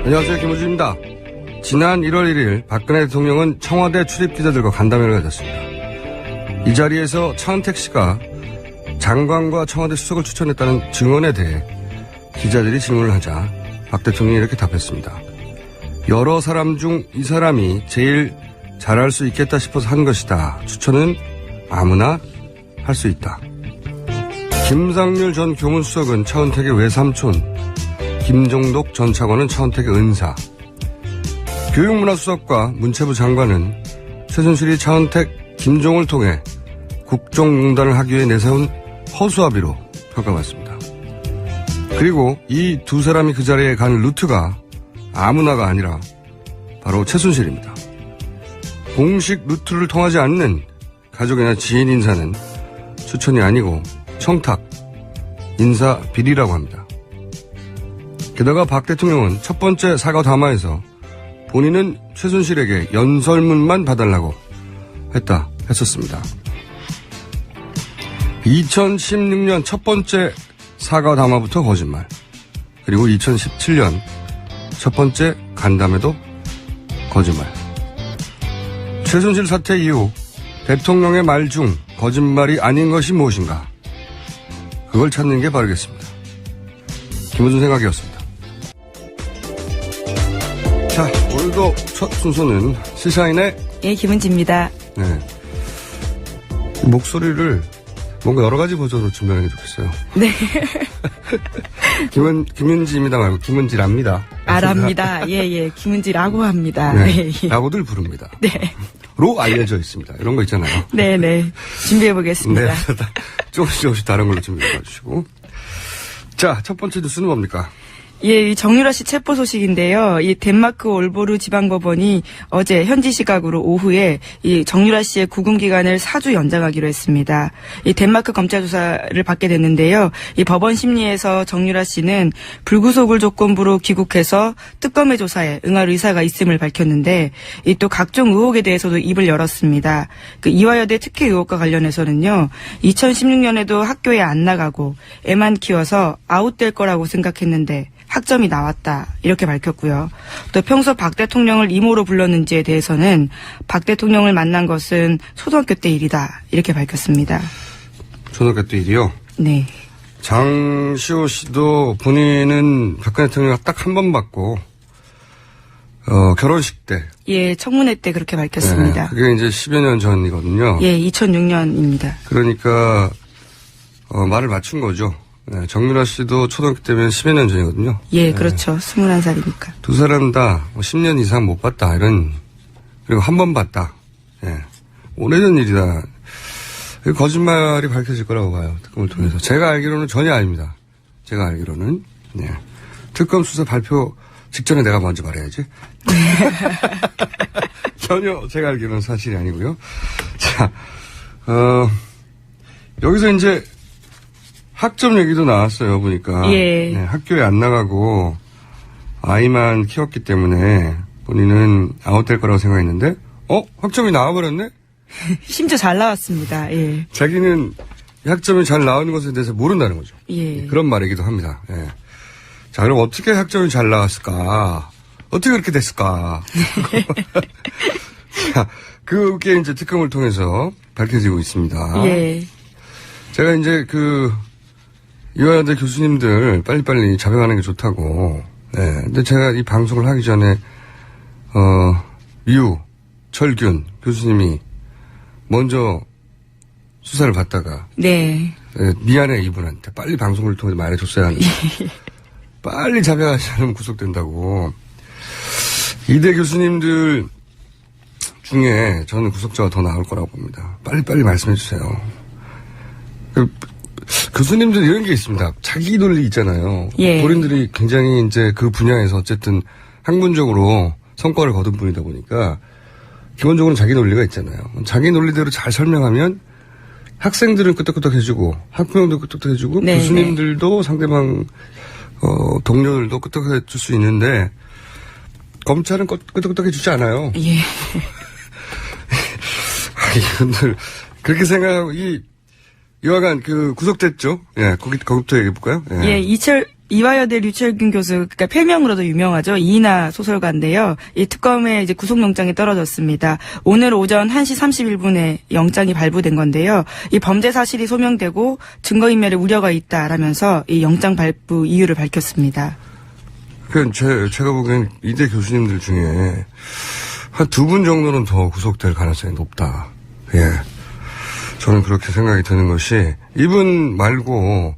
안녕하세요. 김호준입니다. 지난 1월 1일 박근혜 대통령은 청와대 출입기자들과 간담회를 가졌습니다. 이 자리에서 차은택 씨가 장관과 청와대 수석을 추천했다는 증언에 대해 기자들이 질문을 하자 박 대통령이 이렇게 답했습니다. 여러 사람 중 이 사람이 제일 잘할 수 있겠다 싶어서 한 것이다. 추천은 아무나 할 수 있다. 김상률 전 교문수석은 차은택의 외삼촌, 김종독 전 차관은 차은택의 은사, 교육문화수석과 문체부 장관은 최순실이 차은택, 김종을 통해 국정농단을 하기 위해 내세운 허수아비로 평가받습니다. 그리고 이 두 사람이 그 자리에 간 루트가 아무나가 아니라 바로 최순실입니다. 공식 루트를 통하지 않는 가족이나 지인 인사는 추천이 아니고 청탁, 인사 비리라고 합니다. 게다가 박 대통령은 첫 번째 사과 담화에서 본인은 최순실에게 연설문만 봐달라고 했었습니다. 2016년 첫 번째 사과 담화부터 거짓말, 그리고 2017년 첫 번째 간담회도 거짓말. 최순실 사태 이후 대통령의 말 중 거짓말이 아닌 것이 무엇인가? 그걸 찾는 게 바르겠습니다. 김호준 생각이었습니다. 자, 오늘도 첫 순서는 시사인의 김은지입니다. 네. 목소리를 뭔가 여러 가지 버전으로 준비하는 게 좋겠어요. 네. 김은지입니다 말고 김은지랍니다. 아랍니다. 예. 김은지라고 합니다. 네. 라고들 부릅니다. 네. 로 알려져 있습니다. 이런 거 있잖아요. 네네. 준비해보겠습니다. 네. 조금씩 다른 걸로 준비해 봐주시고. 자, 첫 번째 뉴스는 뭡니까? 예, 이 정유라 씨 체포 소식인데요. 이 덴마크 올보르 지방법원이 어제 현지 시각으로 오후에 이 정유라 씨의 구금 기간을 4주 연장하기로 했습니다. 이 덴마크 검찰 조사를 받게 됐는데요. 이 법원 심리에서 정유라 씨는 불구속을 조건부로 귀국해서 특검의 조사에 응할 의사가 있음을 밝혔는데, 이 또 각종 의혹에 대해서도 입을 열었습니다. 그 이화여대 특혜 의혹과 관련해서는요, 2016년에도 학교에 안 나가고 애만 키워서 아웃될 거라고 생각했는데 학점이 나왔다, 이렇게 밝혔고요. 또 평소 박 대통령을 이모로 불렀는지에 대해서는 박 대통령을 만난 것은 초등학교 때 일이다, 이렇게 밝혔습니다. 초등학교 때 일이요? 네. 장시호 씨도 본인은 박근혜 대통령을 딱 한 번 봤고 결혼식 때. 예, 청문회 때 그렇게 밝혔습니다. 네, 그게 이제 10여 년 전이거든요. 예, 2006년입니다. 그러니까 말을 맞춘 거죠. 네, 정유라 씨도 초등학교 때면 10여 년 전이거든요. 예, 그렇죠. 21살이니까. 두 사람 다 10년 이상 못 봤다, 그리고 한 번 봤다. 예. 오래전 일이다. 거짓말이 밝혀질 거라고 봐요, 특검을 통해서. 제가 알기로는 전혀 아닙니다. 제가 알기로는. 네. 특검 수사 발표 직전에 내가 먼저 말해야지. 전혀 제가 알기로는 사실이 아니고요. 자, 여기서 이제 학점 얘기도 나왔어요, 보니까. 예. 네, 학교에 안 나가고 아이만 키웠기 때문에 본인은 아웃될 거라고 생각했는데, 학점이 나와버렸네? 심지어 잘 나왔습니다. 예. 자기는 학점이 잘 나오는 것에 대해서 모른다는 거죠. 예. 그런 말이기도 합니다. 예. 자, 그럼 어떻게 학점이 잘 나왔을까? 어떻게 그렇게 됐을까? 자, 그게 이제 특검을 통해서 밝혀지고 있습니다. 예. 제가 이제 이화여대 교수님들 빨리빨리 자백하는 게 좋다고. 네. 근데 제가 이 방송을 하기 전에, 철균 교수님이 먼저 수사를 받다가. 네. 미안해, 이분한테. 빨리 방송을 통해서 말해줬어야 하는데. 빨리 자백하지 않으면 구속된다고. 이대 교수님들 중에 저는 구속자가 더 나올 거라고 봅니다. 빨리빨리 말씀해 주세요. 교수님들 이런 게 있습니다. 자기 논리 있잖아요. 예. 본인들이 굉장히 이제 그 분야에서 어쨌든 학문적으로 성과를 거둔 분이다 보니까 기본적으로 자기 논리가 있잖아요. 자기 논리대로 잘 설명하면 학생들은 끄떡끄떡 해주고 학부형도 끄떡끄떡 해주고 네, 교수님들도 상대방 동료들도 끄떡끄떡 해줄 수 있는데 검찰은 끄떡끄떡 해주지 않아요. 예. 이분들 그렇게 생각하고 이와간 구속됐죠. 예, 거기부터 얘기해 볼까요? 예, 이철 이화여대 류철균 교수, 그러니까 필명으로도 유명하죠. 이인하 소설가인데요. 이 특검에 이제 구속영장이 떨어졌습니다. 오늘 오전 1시 31분에 영장이 발부된 건데요. 이 범죄 사실이 소명되고 증거인멸의 우려가 있다라면서 이 영장 발부 이유를 밝혔습니다. 제가 보기엔 이대 교수님들 중에 한 2분 정도는 더 구속될 가능성이 높다. 예. 저는 그렇게 생각이 드는 것이 이분 말고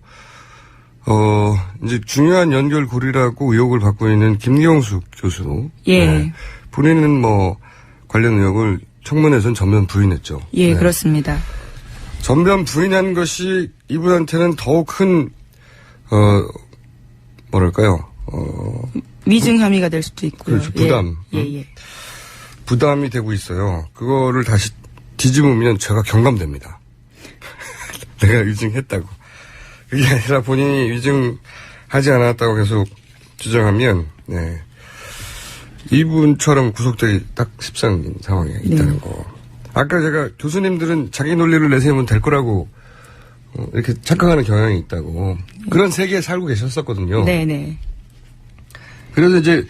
이제 중요한 연결고리라고 의혹을 받고 있는 김경수 교수. 예. 네. 본인은 뭐 관련 의혹을 청문회에서는 전면 부인했죠. 예, 네. 그렇습니다. 전면 부인한 것이 이분한테는 더욱 큰 뭐랄까요? 위증 혐의가 될 수도 있고요. 그렇죠. 부담. 예. 부담이 되고 있어요. 그거를 다시 뒤집으면 제가 경감됩니다. 내가 위증했다고. 그게 아니라 본인이 위증하지 않았다고 계속 주장하면, 네. 이분처럼 구속되기 딱 십상인 상황에 있다는 거. 아까 제가 교수님들은 자기 논리를 내세우면 될 거라고 이렇게 착각하는 경향이 있다고. 그런 세계에 살고 계셨었거든요. 네네. 그래서 이제,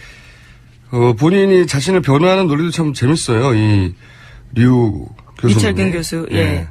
본인이 자신을 변호하는 논리도 참 재밌어요. 이 류 교수님. 류철균 교수, 예. 네.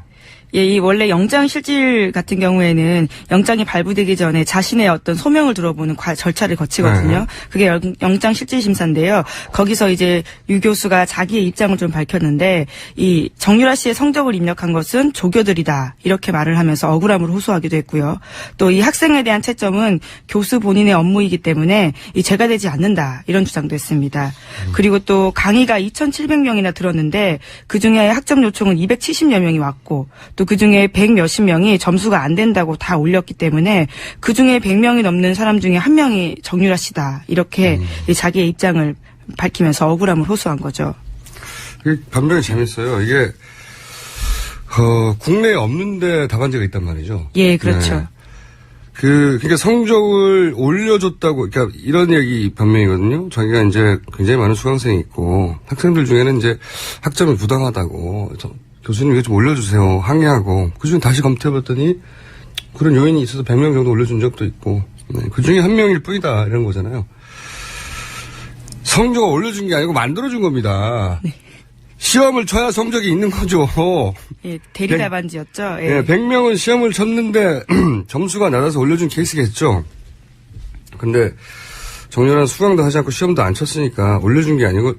예, 이 원래 영장 실질 같은 경우에는 영장이 발부되기 전에 자신의 어떤 소명을 들어보는 절차를 거치거든요. 네. 그게 영장 실질 심사인데요. 거기서 이제 유 교수가 자기의 입장을 좀 밝혔는데 이 정유라 씨의 성적을 입력한 것은 조교들이다 이렇게 말을 하면서 억울함을 호소하기도 했고요. 또 이 학생에 대한 채점은 교수 본인의 업무이기 때문에 이 죄가 되지 않는다 이런 주장도 했습니다. 그리고 또 강의가 2,700명이나 들었는데 그중에 학점 요청은 270여 명이 왔고 또 그중에 100몇십 명이 점수가 안 된다고 다 올렸기 때문에 그중에 100명이 넘는 사람 중에 한 명이 정유라 씨다. 이렇게 자기의 입장을 밝히면서 억울함을 호소한 거죠. 이게 변명이 재밌어요. 이게 국내에 없는데 답안지가 있단 말이죠. 예, 그렇죠. 네. 그러니까 성적을 올려줬다고, 그러니까 이런 얘기 변명이거든요. 자기가 이제 굉장히 많은 수강생이 있고 학생들 중에는 이제 학점이 부당하다고 교수님 이거 좀 올려주세요. 항의하고. 그중에 다시 검토해봤더니 그런 요인이 있어서 100명 정도 올려준 적도 있고. 네, 그중에 한 명일 뿐이다. 이런 거잖아요. 성적을 올려준 게 아니고 만들어준 겁니다. 네. 시험을 쳐야 성적이 있는 거죠. 예, 대리 답안지였죠. 예. 네, 100명은 시험을 쳤는데 점수가 낮아서 올려준 케이스겠죠. 근데 정렬한 수강도 하지 않고 시험도 안 쳤으니까 올려준 게 아니고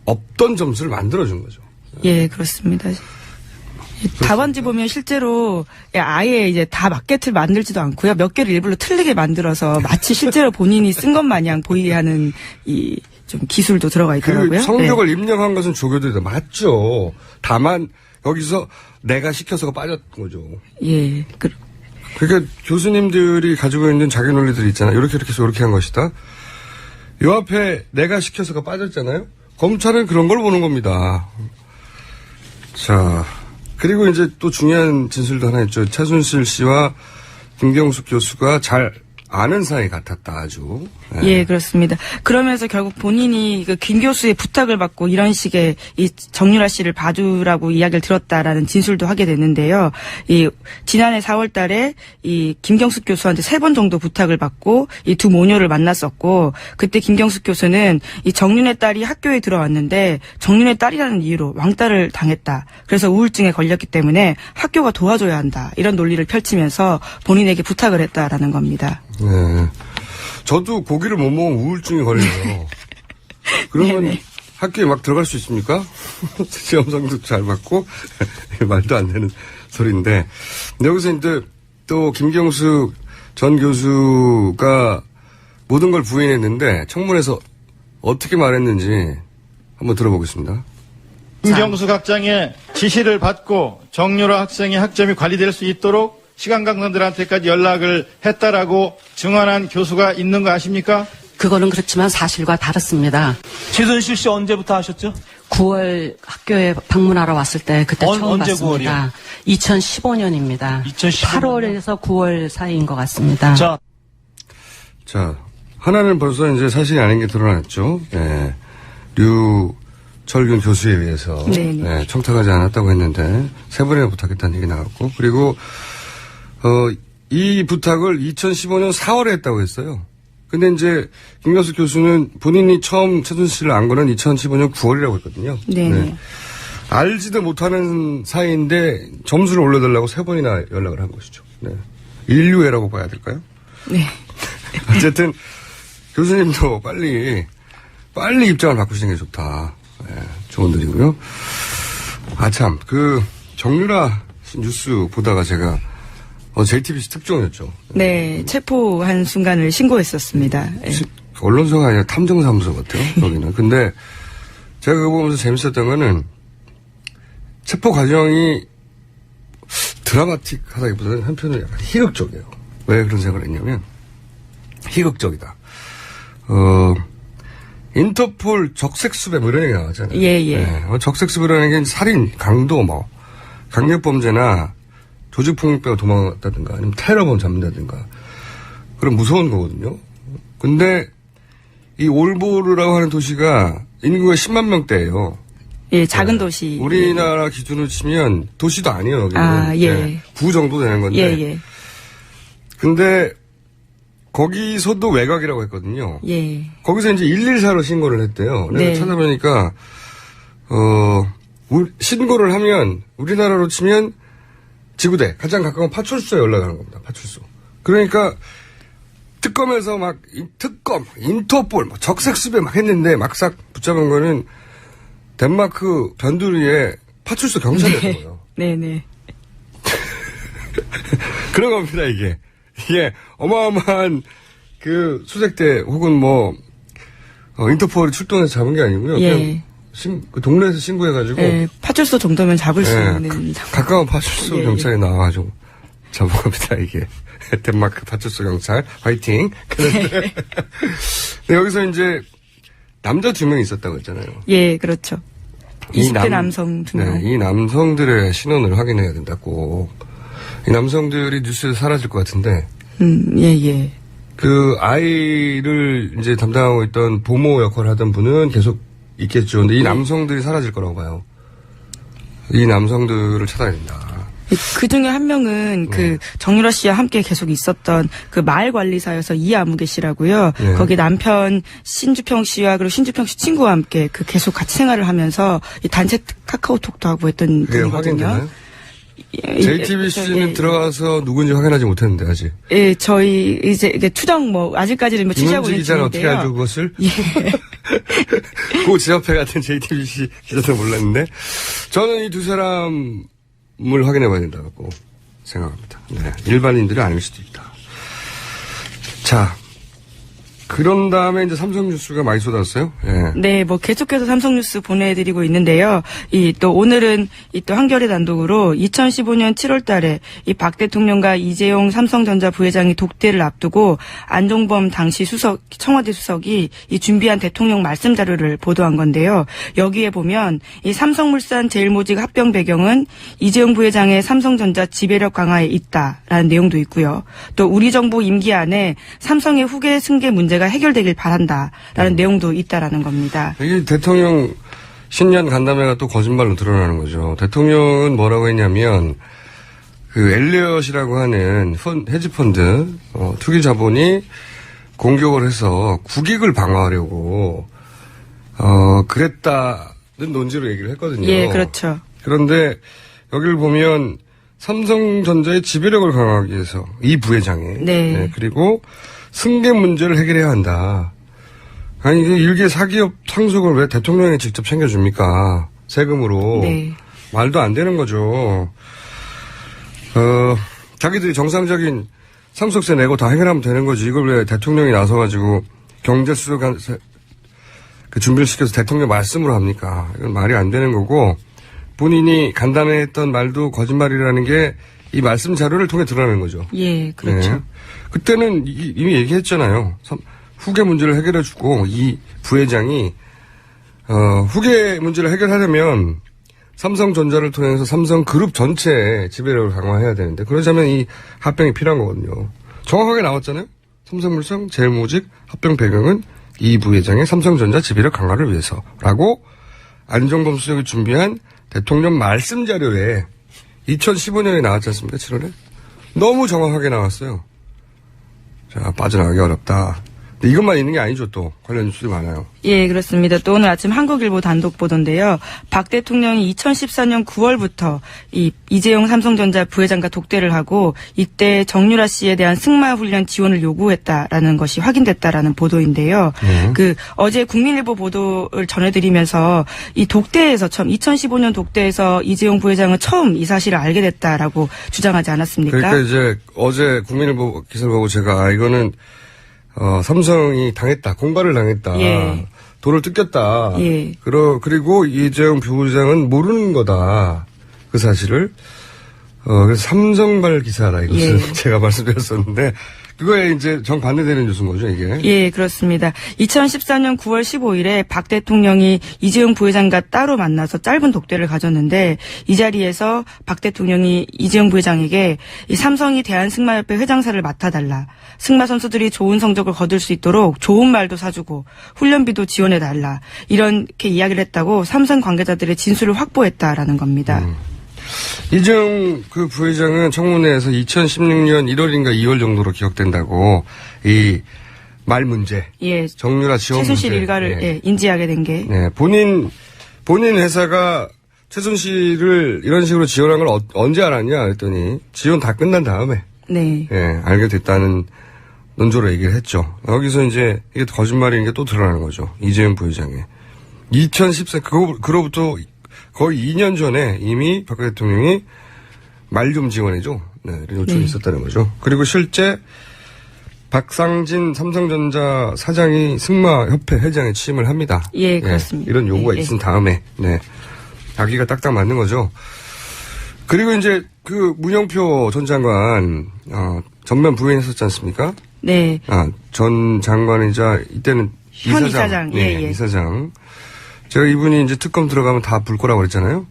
없던 점수를 만들어준 거죠. 예, 그렇습니다. 답안지 보면 실제로 아예 이제 다 마케트를 만들지도 않고요. 몇 개를 일부러 틀리게 만들어서 마치 실제로 본인이 쓴 것 마냥 보이게 하는 이 좀 기술도 들어가 있더라고요. 그 성적을 입력한 것은 조교들이다. 맞죠. 다만 여기서 내가 시켜서가 빠졌던 거죠. 예. 그러니까 교수님들이 가지고 있는 자기 논리들이 있잖아요. 이렇게 해서 이렇게 한 것이다. 요 앞에 내가 시켜서가 빠졌잖아요. 검찰은 그런 걸 보는 겁니다. 자, 그리고 이제 또 중요한 진술도 하나 있죠. 최순실 씨와 김경숙 교수가 잘 아는 사이 같았다, 아주. 네. 예, 그렇습니다. 그러면서 결국 본인이 그 김 교수의 부탁을 받고 이런 식의 이 정유라 씨를 봐주라고 이야기를 들었다라는 진술도 하게 됐는데요. 이 지난해 4월 달에 이 김경숙 교수한테 3번 정도 부탁을 받고 이 두 모녀를 만났었고 그때 김경숙 교수는 이 정윤의 딸이 학교에 들어왔는데 정윤의 딸이라는 이유로 왕따를 당했다. 그래서 우울증에 걸렸기 때문에 학교가 도와줘야 한다. 이런 논리를 펼치면서 본인에게 부탁을 했다라는 겁니다. 네. 저도 고기를 못 먹으면 우울증이 걸려요. 그러면 네네. 학교에 막 들어갈 수 있습니까? 시험 성적도 잘 받고 말도 안 되는 소리인데 여기서 이제 또 김경숙 전 교수가 모든 걸 부인했는데 청문회에서 어떻게 말했는지 한번 들어보겠습니다. 김경숙 학장의 지시를 받고 정유라 학생의 학점이 관리될 수 있도록 시간강사들한테까지 연락을 했다라고 증언한 교수가 있는 거 아십니까? 그거는 그렇지만 사실과 다릅니다. 최순실 씨 언제부터 하셨죠? 9월 학교에 방문하러 왔을 때 그때 처음 언제 봤습니다. 2015년입니다. 2015년? 8월에서 9월 사이인 것 같습니다. 자, 하나는 벌써 이제 사실이 아닌 게 드러났죠. 예. 류철균 교수에 의해서 예, 청탁하지 않았다고 했는데 3번이나 부탁했다는 얘기 나왔고 그리고 이 부탁을 2015년 4월에 했다고 했어요. 근데 이제 김경수 교수는 본인이 처음 최순실 씨를 안 거는 2015년 9월이라고 했거든요. 네. 알지도 못하는 사이인데 점수를 올려달라고 3번이나 연락을 한 것이죠. 네. 인류애라고 봐야 될까요? 네. 어쨌든 교수님도 빨리 입장을 바꾸시는 게 좋다. 네, 조언드리고요. 참, 정유라 뉴스 보다가 제가 JTBC 특종이었죠. 네, 체포한 순간을 신고했었습니다. 네. 언론사가 아니라 탐정사무소 같아요, 여기는. 근데 제가 그거 보면서 재밌었던 거는 체포 과정이 드라마틱하다기보다는 한편으로 약간 희극적이에요. 왜 그런 생각을 했냐면, 희극적이다. 인터폴 적색수배 뭐 이런 얘기 나왔잖아요. 예. 네, 적색수배라는 게 살인, 강도 뭐, 강력범죄나 조직폭력배가 도망갔다든가 아니면 테러범 잡는다든가 그런 무서운 거거든요. 근데 이 올보르라고 하는 도시가 인구가 10만 명대예요. 예, 작은 도시. 우리나라 기준으로 치면 도시도 아니에요, 여기는. 예. 네, 구 정도 되는 건데. 예. 근데 거기서도 외곽이라고 했거든요. 예. 거기서 이제 114로 신고를 했대요. 그래서 네. 찾아보니까 신고를 하면 우리나라로 치면 지구대 가장 가까운 파출소에 연락하는 겁니다. 파출소. 그러니까 특검에서 막 인터폴, 적색수배 막 했는데 막상 붙잡은 거는 덴마크 변두리에 파출소 경찰이었던 거예요. 네네. 그런 겁니다, 이게. 이게 어마어마한 수색대 혹은 인터폴이 출동해서 잡은 게 아니고요. 예. 그냥 그 동네에서 신고해가지고. 예, 파출소 정도면 잡을 수 예, 있는. 가까운 파출소 예, 경찰이 나와가지고 잡은 겁니다, 이게. 덴마크 파출소 경찰, 화이팅. 그런데 여기서 이제 남자 2명이 있었다고 했잖아요. 예, 그렇죠. 20대 남성 2명. 네, 이 남성들의 신원을 확인해야 된다고. 이 남성들이 뉴스에서 사라질 것 같은데. 예. 그 아이를 이제 담당하고 있던 보모 역할을 하던 분은 계속 있겠죠. 근데 이 남성들이 사라질 거라고 봐요. 이 남성들을 찾아야 된다. 그 중에 한 명은 정유라 씨와 함께 계속 있었던 마을 관리사여서 이아무개 씨라고요. 네. 거기 남편 신주평 씨와 그리고 신주평 씨 친구와 함께 계속 같이 생활을 하면서 이 단체 카카오톡도 하고 했던 그게 분이거든요. 확인되나요? JTBC는 들어가서 누군지 확인하지 못했는데 아직. 예, 저희 이제 이게 추정 아직까지는 취재하고 김은지 있는 기자는 어떻게 중인데요. 알죠 그것을? 예. 그 지자패 같은 JTBC 기자도 몰랐는데 저는 이 두 사람을 확인해봐야 된다고 생각합니다. 네, 일반인들이 아닐 수도 있다. 자, 그런 다음에 이제 삼성뉴스가 많이 쏟았어요. 예. 네, 계속해서 삼성뉴스 보내드리고 있는데요. 오늘은 또 한겨레 단독으로 2015년 7월 달에 이 박 대통령과 이재용 삼성전자 부회장이 독대를 앞두고 안종범 당시 청와대 수석이 이 준비한 대통령 말씀 자료를 보도한 건데요. 여기에 보면 이 삼성물산 제일모직 합병 배경은 이재용 부회장의 삼성전자 지배력 강화에 있다라는 내용도 있고요. 또 우리 정부 임기 안에 삼성의 후계 승계 문제가 해결되길 바란다라는 내용도 있다라는 겁니다. 이게 대통령 신년 간담회가 또 거짓말로 드러나는 거죠. 대통령은 뭐라고 했냐면 엘리엇이라고 하는 헤지펀드 투기 자본이 공격을 해서 국익을 방어하려고 그랬다는 논지로 얘기를 했거든요. 예, 그렇죠. 그런데 여기를 보면 삼성전자의 지배력을 강화하기 위해서 이 부회장이 네. 그리고 승계 문제를 해결해야 한다. 아니 이게 일개 사기업 상속을 왜 대통령이 직접 챙겨줍니까? 세금으로. 네. 말도 안 되는 거죠. 자기들이 정상적인 상속세 내고 다 해결하면 되는 거지. 이걸 왜 대통령이 나서가지고 경제수석 준비를 시켜서 대통령 말씀으로 합니까? 이건 말이 안 되는 거고 본인이 간담회 했던 말도 거짓말이라는 게 이 말씀 자료를 통해 드러나는 거죠. 예, 그렇죠. 네. 그때는 이미 얘기했잖아요. 후계 문제를 해결해주고 이 부회장이 후계 문제를 해결하려면 삼성전자를 통해서 삼성그룹 전체의 지배력을 강화해야 되는데 그러자면 이 합병이 필요한 거거든요. 정확하게 나왔잖아요. 삼성물산 제일모직 합병 배경은 이 부회장의 삼성전자 지배력 강화를 위해서라고 안종범 수석이 준비한 대통령 말씀 자료에 2015년에 나왔지 않습니까? 7월에. 너무 정확하게 나왔어요. 자, 빠져나가기 어렵다. 근데 이것만 있는 게 아니죠, 또. 관련 뉴스들이 많아요. 예, 그렇습니다. 또 오늘 아침 한국일보 단독 보도인데요. 박 대통령이 2014년 9월부터 이재용 삼성전자 부회장과 독대를 하고 이때 정유라 씨에 대한 승마 훈련 지원을 요구했다라는 것이 확인됐다라는 보도인데요. 어제 국민일보 보도를 전해드리면서 이 독대에서 처음 2015년 독대에서 이재용 부회장은 처음 이 사실을 알게 됐다라고 주장하지 않았습니까? 그러니까 이제 어제 국민일보 기사를 보고 제가 이거는 삼성이 당했다. 공갈을 당했다. 예. 돈을 뜯겼다. 예. 그리고 이재용 부회장은 모르는 거다. 그 사실을. 그래서 삼성발 기사라 이것은 예. 제가 말씀드렸었는데 그거에 이제 정반대되는 뉴스인 거죠, 이게. 예, 그렇습니다. 2014년 9월 15일에 박 대통령이 이재용 부회장과 따로 만나서 짧은 독대를 가졌는데 이 자리에서 박 대통령이 이재용 부회장에게 이 삼성이 대한승마협회 회장사를 맡아달라. 승마 선수들이 좋은 성적을 거둘 수 있도록 좋은 말도 사주고 훈련비도 지원해달라. 이렇게 이야기를 했다고 삼성 관계자들의 진술을 확보했다라는 겁니다. 이재용 그 부회장은 청문회에서 2016년 1월인가 2월 정도로 기억된다고 이 말 문제, 예. 정유라 지원 문제, 최순실 일가를 예. 인지하게 된 게. 네, 본인 회사가 최순실을 이런 식으로 지원한 걸 언제 알았냐 그랬더니 지원 다 끝난 다음에 네. 예, 알게 됐다는 논조로 얘기를 했죠. 여기서 이제 이게 거짓말인 게 또 드러나는 거죠. 이재용 부회장의 2014 그로부터 거의 2년 전에 이미 박 대통령이 말 좀 지원해줘. 네, 이런 요청이 있었다는 거죠. 그리고 실제 박상진 삼성전자 사장이 승마협회 회장에 취임을 합니다. 예, 그렇습니다. 이런 요구가 예, 있은 다음에, 네. 아기가 딱딱 맞는 거죠. 그리고 이제 그 문영표 전 장관, 전면 부인했었지 않습니까? 네. 전 장관이자 이때는 현 이사장. 네, 예. 이사장. 제가 이분이 이제 특검 들어가면 다 불 거라고 그랬잖아요.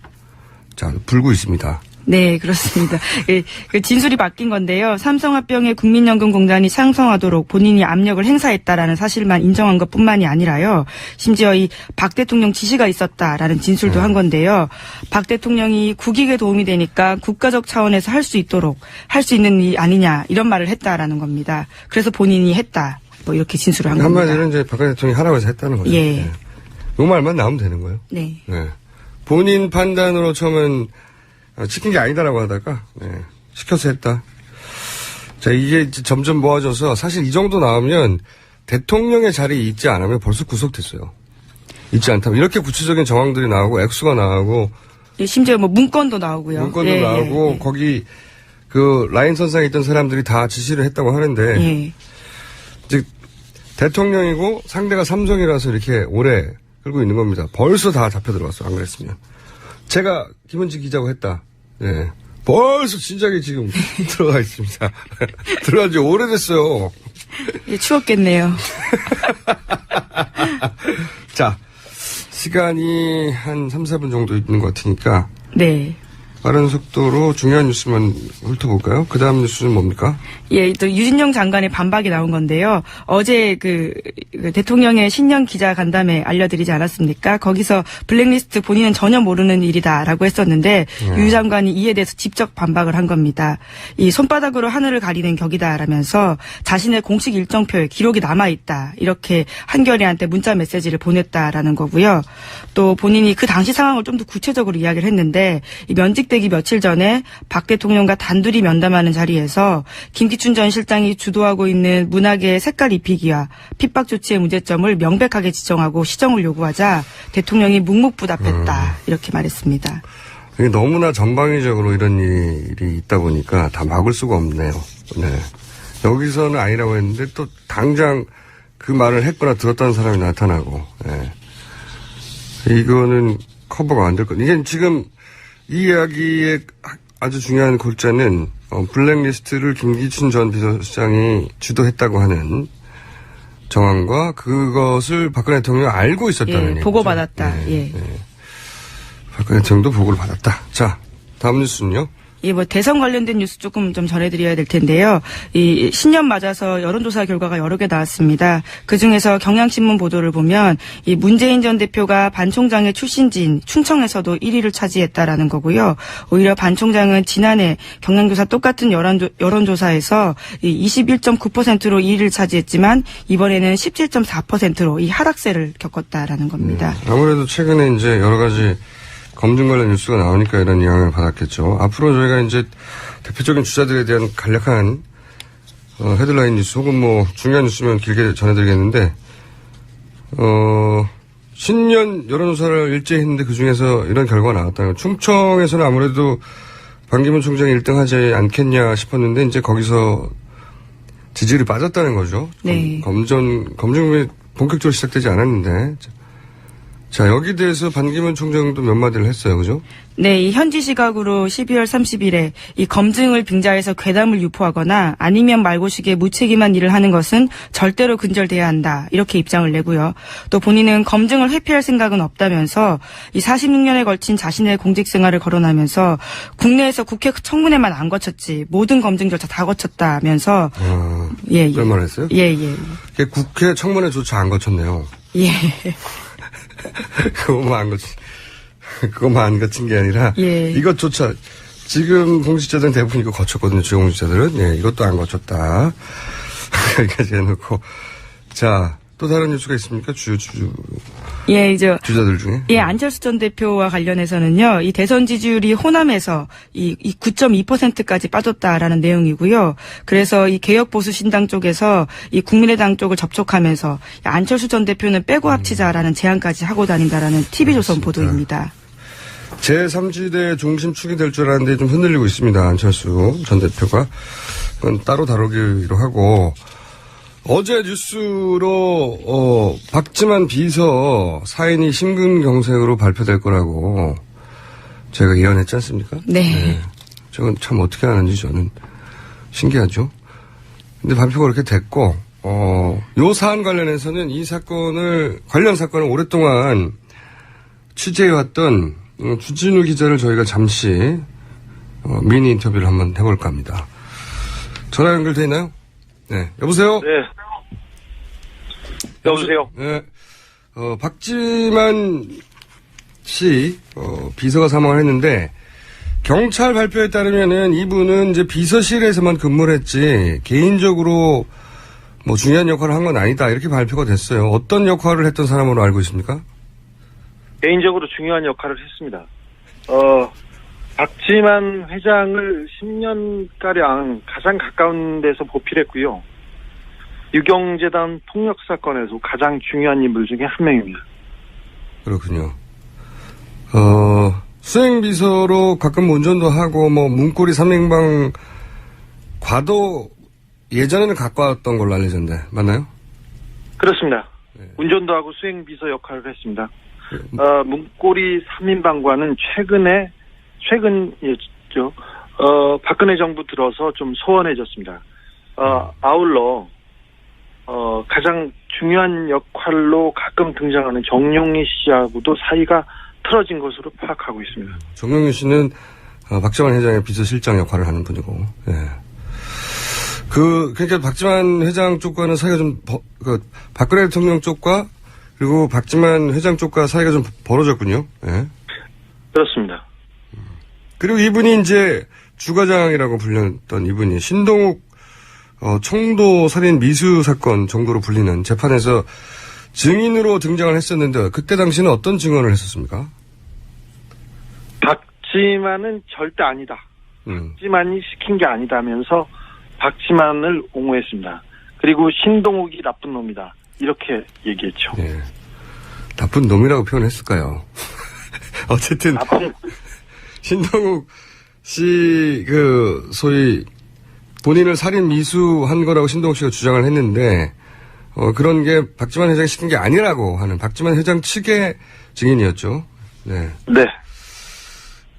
자, 불고 있습니다. 네, 그렇습니다. 예, 그 진술이 바뀐 건데요. 삼성합병의 국민연금공단이 창성하도록 본인이 압력을 행사했다라는 사실만 인정한 것뿐만이 아니라요. 심지어 이 박 대통령 지시가 있었다라는 진술도 한 건데요. 박 대통령이 국익에 도움이 되니까 국가적 차원에서 할 수 있도록 할 수 있는 일 아니냐 이런 말을 했다라는 겁니다. 그래서 본인이 했다. 뭐 이렇게 진술을 한 겁니다. 한마디로 이제 박 대통령이 하라고 해서 했다는 거죠. 예. 네. 요 말만 나오면 되는 거예요. 네. 네. 본인 판단으로 처음엔 시킨 게 아니다라고 하다가 시켜서 했다. 자, 이게 이제 점점 모아져서 사실 이 정도 나오면 대통령의 자리에 있지 않으면 벌써 구속됐어요. 있지 않다면 이렇게 구체적인 정황들이 나오고 액수가 나오고 예, 심지어 뭐 문건도 나오고요. 문건도 나오고 거기 그 라인 선상에 있던 사람들이 다 지시를 했다고 하는데 예. 즉 대통령이고 상대가 삼성이라서 이렇게 오래 끌고 있는 겁니다. 벌써 다 잡혀 들어갔어. 안 그랬으면. 제가 김은지 기자고 했다. 예. 벌써 진작에 지금 들어가 있습니다. 들어간 지 오래됐어요. 예, 추웠겠네요. 자, 시간이 한 3, 4분 정도 있는 것 같으니까 네. 빠른 속도로 중요한 뉴스만 훑어볼까요? 그 다음 뉴스는 뭡니까? 예, 또 유진영 장관의 반박이 나온 건데요. 어제 그 대통령의 신년 기자 간담회 알려드리지 않았습니까? 거기서 블랙리스트 본인은 전혀 모르는 일이다라고 했었는데 유 장관이 이에 대해서 직접 반박을 한 겁니다. 이 손바닥으로 하늘을 가리는 격이다라면서 자신의 공식 일정표에 기록이 남아있다. 이렇게 한겨레한테 문자 메시지를 보냈다라는 거고요. 또 본인이 그 당시 상황을 좀 더 구체적으로 이야기를 했는데 이 면직되기 며칠 전에 박 대통령과 단둘이 면담하는 자리에서 김기춘 전 실장이 주도하고 있는 문학의 색깔 입히기와 핍박 조치의 문제점을 명백하게 지정하고 시정을 요구하자 대통령이 묵묵부답했다. 이렇게 말했습니다. 이게 너무나 전방위적으로 이런 일이 있다 보니까 다 막을 수가 없네요. 네. 여기서는 아니라고 했는데 또 당장 그 말을 했거나 들었다는 사람이 나타나고, 네. 이거는 커버가 안 될 것. 이게 지금 이 이야기의 아주 중요한 골자는 블랙리스트를 김기춘 전 비서실장이 주도했다고 하는 정황과 그것을 박근혜 대통령이 알고 있었다는 얘기죠. 보고받았다. 네, 네. 박근혜 대통령도 보고를 받았다. 자, 다음 뉴스는요. 이 뭐 대선 관련된 뉴스 조금 좀 전해드려야 될 텐데요. 이 신년 맞아서 여론조사 결과가 여러 개 나왔습니다. 그 중에서 경향신문 보도를 보면 이 문재인 전 대표가 반 총장의 출신지인 충청에서도 1위를 차지했다라는 거고요. 오히려 반 총장은 지난해 경향조사 똑같은 여론조사에서 이 21.9%로 2위를 차지했지만 이번에는 17.4%로 이 하락세를 겪었다라는 겁니다. 아무래도 최근에 이제 여러 가지 검증 관련 뉴스가 나오니까 이런 영향을 받았겠죠. 앞으로 저희가 이제 대표적인 주자들에 대한 간략한 헤드라인 뉴스 혹은 뭐 중요한 뉴스면 길게 전해드리겠는데 신년 여론조사를 일제히 했는데 그중에서 이런 결과가 나왔다는 거예요. 충청에서는 아무래도 반기문 총장이 1등 하지 않겠냐 싶었는데 이제 거기서 지지율이 빠졌다는 거죠. 네. 검증이 본격적으로 시작되지 않았는데. 자, 여기 대해서 반기문 총장도 몇 마디를 했어요. 그죠? 네, 이 현지 시각으로 12월 30일에 이 검증을 빙자해서 괴담을 유포하거나 아니면 말고식의 무책임한 일을 하는 것은 절대로 근절돼야 한다. 이렇게 입장을 내고요. 또 본인은 검증을 회피할 생각은 없다면서 이 46년에 걸친 자신의 공직 생활을 거론하면서 국내에서 국회 청문회만 안 거쳤지 모든 검증 절차 다 거쳤다면서 그런 말 했어요? 예. 국회 청문회조차 안 거쳤네요. 예. 그것만 안 거친 게 아니라, 예. 이것조차, 지금 공직자들은 대부분 이거 거쳤거든요, 주요 공직자들은. 예, 이것도 안 거쳤다. 여기까지 해놓고. 자, 또 다른 뉴스가 있습니까? 예, 주자들 중에. 예, 안철수 전 대표와 관련해서는요, 이 대선 지지율이 호남에서 이 9.2%까지 빠졌다라는 내용이고요. 그래서 이 개혁보수신당 쪽에서 이 국민의당 쪽을 접촉하면서 안철수 전 대표는 빼고 합치자라는 제안까지 하고 다닌다라는 TV조선 보도입니다. 제3지대 중심축이 될 줄 알았는데 좀 흔들리고 있습니다. 안철수 전 대표가. 그건 따로 다루기로 하고. 어제 뉴스로 박지만 비서 사인이 심근경색으로 발표될 거라고 제가 예언했지 않습니까? 네. 저건 참 어떻게 하는지 저는 신기하죠. 근데 발표가 그렇게 됐고 요 사안 관련해서는 관련 사건을 오랫동안 취재해왔던 주진우 기자를 저희가 잠시 미니 인터뷰를 한번 해볼까 합니다. 전화 연결돼 있나요? 네. 여보세요? 네. 여보세요? 네. 박지만 씨, 비서가 사망을 했는데, 경찰 발표에 따르면은 이분은 이제 비서실에서만 근무를 했지, 개인적으로 뭐 중요한 역할을 한 건 아니다. 이렇게 발표가 됐어요. 어떤 역할을 했던 사람으로 알고 있습니까? 개인적으로 중요한 역할을 했습니다. 박지만 회장을 10년가량 가장 가까운 데서 보필했고요. 유경재단 폭력 사건에서 가장 중요한 인물 중에 한 명입니다. 그렇군요. 수행비서로 가끔 운전도 하고, 뭐, 문고리 3인방 과도 예전에는 갖고 왔던 걸로 알려졌는데, 맞나요? 그렇습니다. 네. 운전도 하고 수행비서 역할을 했습니다. 문고리 3인방과는 최근이었죠. 박근혜 정부 들어서 좀 소원해졌습니다. 아울러, 가장 중요한 역할로 가끔 등장하는 정용희 씨하고도 사이가 틀어진 것으로 파악하고 있습니다. 정용희 씨는, 박지만 회장의 비서실장 역할을 하는 분이고, 예. 그러니까 박지만 회장 쪽과는 사이가 좀, 박근혜 대통령 쪽과, 그리고 박지만 회장 쪽과 사이가 좀 벌어졌군요. 예. 그렇습니다. 그리고 이분이 이제 주과장이라고 불렸던 이분이 신동욱 청도 살인 미수 사건 정도로 불리는 재판에서 증인으로 등장을 했었는데 그때 당시는 어떤 증언을 했었습니까? 박지만은 절대 아니다. 박지만이 시킨 게 아니다면서 박지만을 옹호했습니다. 그리고 신동욱이 나쁜 놈이다. 이렇게 얘기했죠. 네. 나쁜 놈이라고 표현했을까요? 어쨌든 신동욱 씨 소위 본인을 살인 미수한 거라고 신동욱 씨가 주장을 했는데 그런 게 박지만 회장이 시킨 게 아니라고 하는 박지만 회장 측의 증인이었죠. 네. 네.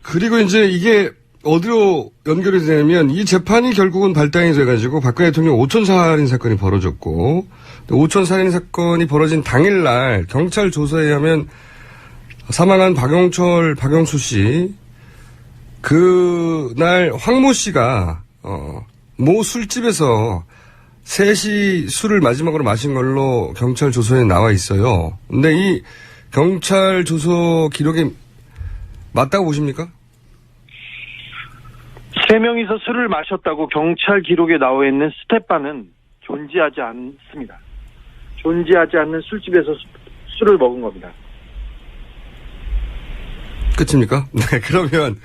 그리고 이제 이게 어디로 연결이 되냐면 이 재판이 결국은 발단이 돼가지고 박근혜 대통령 오촌 살인 사건이 벌어졌고 오촌 살인 사건이 벌어진 당일날 경찰 조사에 의하면 사망한 박용수 씨 그날 황모 씨가 모 술집에서 셋이 술을 마지막으로 마신 걸로 경찰 조서에 나와 있어요. 근데 이 경찰 조서 기록이 맞다고 보십니까? 3명이서 술을 마셨다고 경찰 기록에 나와 있는 스텝바는 존재하지 않습니다. 존재하지 않는 술집에서 술을 먹은 겁니다. 끝입니까? 네, 그러면,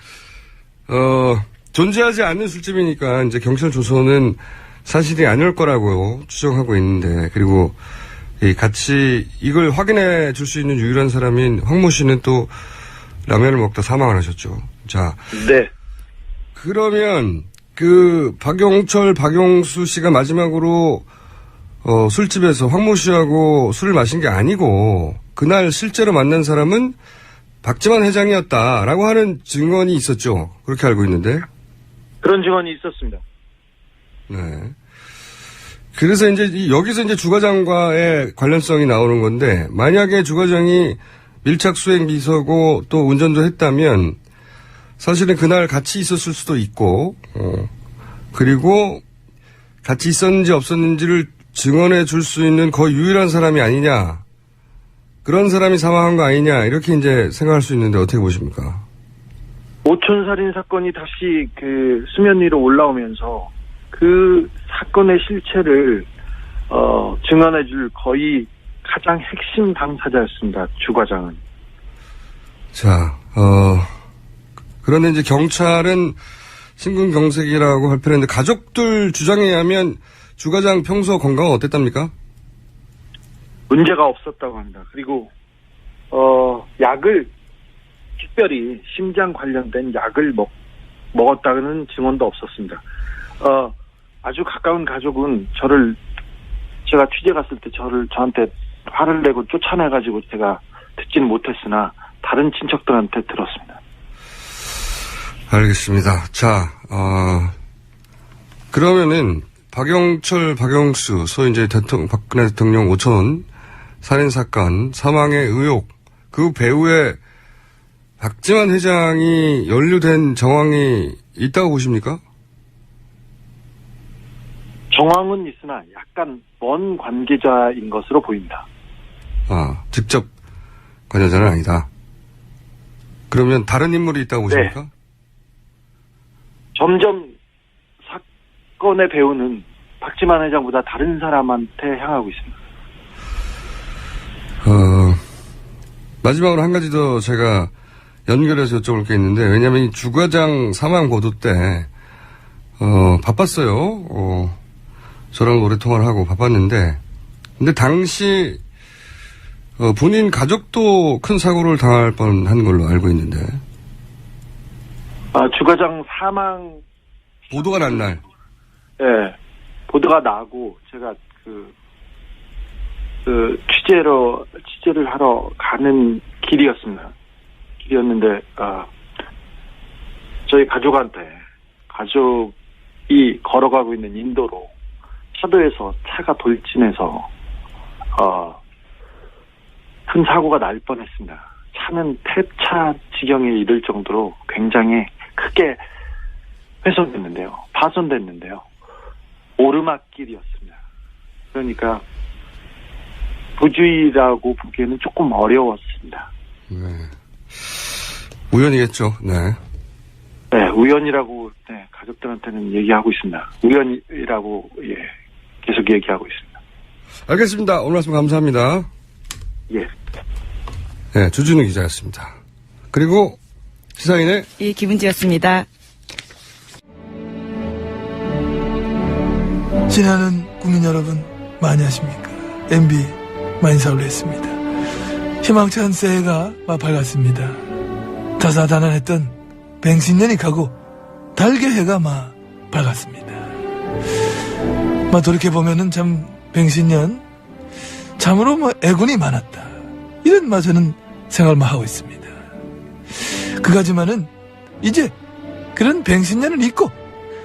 존재하지 않는 술집이니까 이제 경찰 조서는 사실이 아닐 거라고 추정하고 있는데, 그리고 같이 이걸 확인해 줄 수 있는 유일한 사람인 황모 씨는 또 라면을 먹다 사망을 하셨죠. 자. 네. 그러면 박용철, 박용수 씨가 마지막으로 술집에서 황모 씨하고 술을 마신 게 아니고 그날 실제로 만난 사람은 박지만 회장이었다라고 하는 증언이 있었죠. 그렇게 알고 있는데. 그런 증언이 있었습니다. 네. 그래서 이제 여기서 이제 주과장과의 관련성이 나오는 건데 만약에 주과장이 밀착 수행 비서고 또 운전도 했다면 사실은 그날 같이 있었을 수도 있고 그리고 같이 있었는지 없었는지를 증언해 줄 수 있는 거의 유일한 사람이 아니냐. 그런 사람이 사망한 거 아니냐 이렇게 이제 생각할 수 있는데 어떻게 보십니까? 오촌살인 사건이 다시 그 수면 위로 올라오면서 그 사건의 실체를 증언해줄 거의 가장 핵심 당사자였습니다. 주 과장은. 자, 그런데 이제 경찰은 심근경색이라고 발표했는데 가족들 주장에 의하면 주 과장 평소 건강은 어땠답니까? 문제가 없었다고 합니다. 그리고 약을 특별히 심장 관련된 약을 먹었다는 증언도 없었습니다. 아주 가까운 가족은 제가 취재 갔을 때 저한테 화를 내고 쫓아내가지고 제가 듣지는 못했으나 다른 친척들한테 들었습니다. 알겠습니다. 자, 그러면은 박영철, 박영수, 소위 이제 박근혜 대통령 5천 살인사건 사망의 의혹, 그 배후에 박지만 회장이 연루된 정황이 있다고 보십니까? 정황은 있으나 약간 먼 관계자인 것으로 보입니다. 직접 관여자는 아니다. 그러면 다른 인물이 있다고 보십니까? 네. 점점 사건의 배후는 박지만 회장보다 다른 사람한테 향하고 있습니다. 마지막으로 한 가지 더 제가 연결해서 여쭤볼 게 있는데, 왜냐면 이 주과장 사망 보도 때, 바빴어요. 저랑 오래 통화를 하고 바빴는데, 근데 당시, 본인 가족도 큰 사고를 당할 뻔한 걸로 알고 있는데. 주과장 사망. 보도가 난 날. 네. 보도가 나고, 제가 취재를 하러 가는 길이었습니다. 길이었는데, 저희 가족이 걸어가고 있는 인도로 차도에서 차가 돌진해서, 큰 사고가 날 뻔했습니다. 차는 폐차 지경에 이를 정도로 굉장히 크게 훼손됐는데요. 파손됐는데요. 오르막길이었습니다. 그러니까, 부주의라고 보기에는 조금 어려웠습니다. 네. 우연이겠죠. 네. 네, 우연이라고 가족들한테는 얘기하고 있습니다. 우연이라고 계속 얘기하고 있습니다. 알겠습니다. 오늘 말씀 감사합니다. 예. 네, 주진우 기자였습니다. 그리고 시사인의 김은지였습니다. 지나는 국민 여러분 많이 하십니까? MB 많이 인사올렸습니다. 희망찬 새해가 밝았습니다. 다사다난했던 뱅신년이 가고 달개해가 밝았습니다. 돌이켜보면은 참 뱅신년 참으로 애군이 많았다. 이런 저는 생각을 하고 있습니다. 그가지만은 이제 그런 뱅신년을 잊고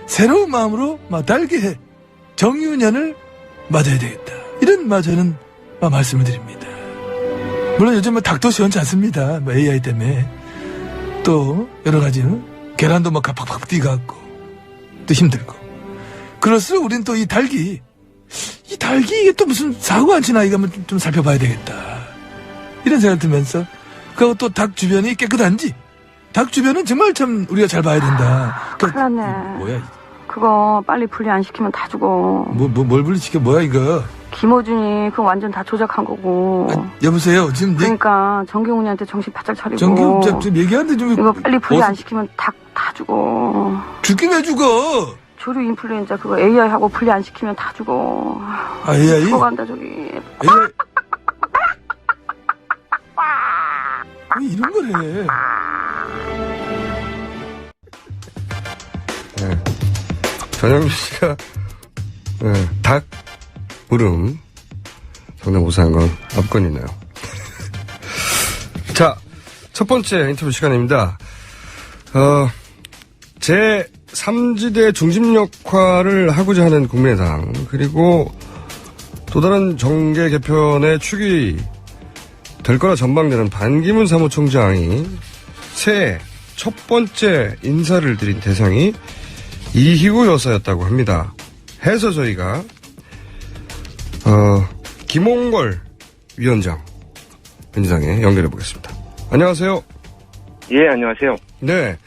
새로운 마음으로 달개해 정유년을 맞아야 되겠다. 이런 저는 말씀을 드립니다. 물론 요즘 닭도 시원치 않습니다. AI 때문에 또 여러 가지 계란도 막 팍팍 뛰어갖고 또 힘들고. 그럴수록 우린 또 이 닭이 이게 또 무슨 사고 안 치나 이거 한번 좀 살펴봐야 되겠다. 이런 생각 들면서 그리고 또 닭 주변이 깨끗한지 닭 주변은 정말 참 우리가 잘 봐야 된다. 큰일 났네. 뭐야? 그거 빨리 분리 안 시키면 다 죽어. 뭘 분리시켜? 뭐야 이거? 김호준이 그거 완전 다 조작한 거고. 여보세요. 지금 그러니까 정경훈이한테 정신 바짝 차리고. 정규 좀 얘기하는데 좀 이거 빨리 분리 안 시키면 다 죽어. 죽긴 왜 죽어? 조류 인플루엔자 그거 AI하고 분리 안 시키면 다 죽어. 아 AI? 죽어간다 저기. AI? 왜 이런 걸 해? 네. 전영주 씨가 닭 물음 성대모사한 건 압권이네요. 자, 첫 번째 인터뷰 시간입니다. 제 3지대 중심 역할을 하고자 하는 국민의당 그리고 또 다른 정계 개편의 축이 될 거라 전망되는 반기문 사무총장이 새해 첫 번째 인사를 드린 대상이 이희우 여사였다고 합니다. 해서 저희가 김홍걸 위원장 민주당에 연결해 보겠습니다. 안녕하세요. 예, 안녕하세요. 네.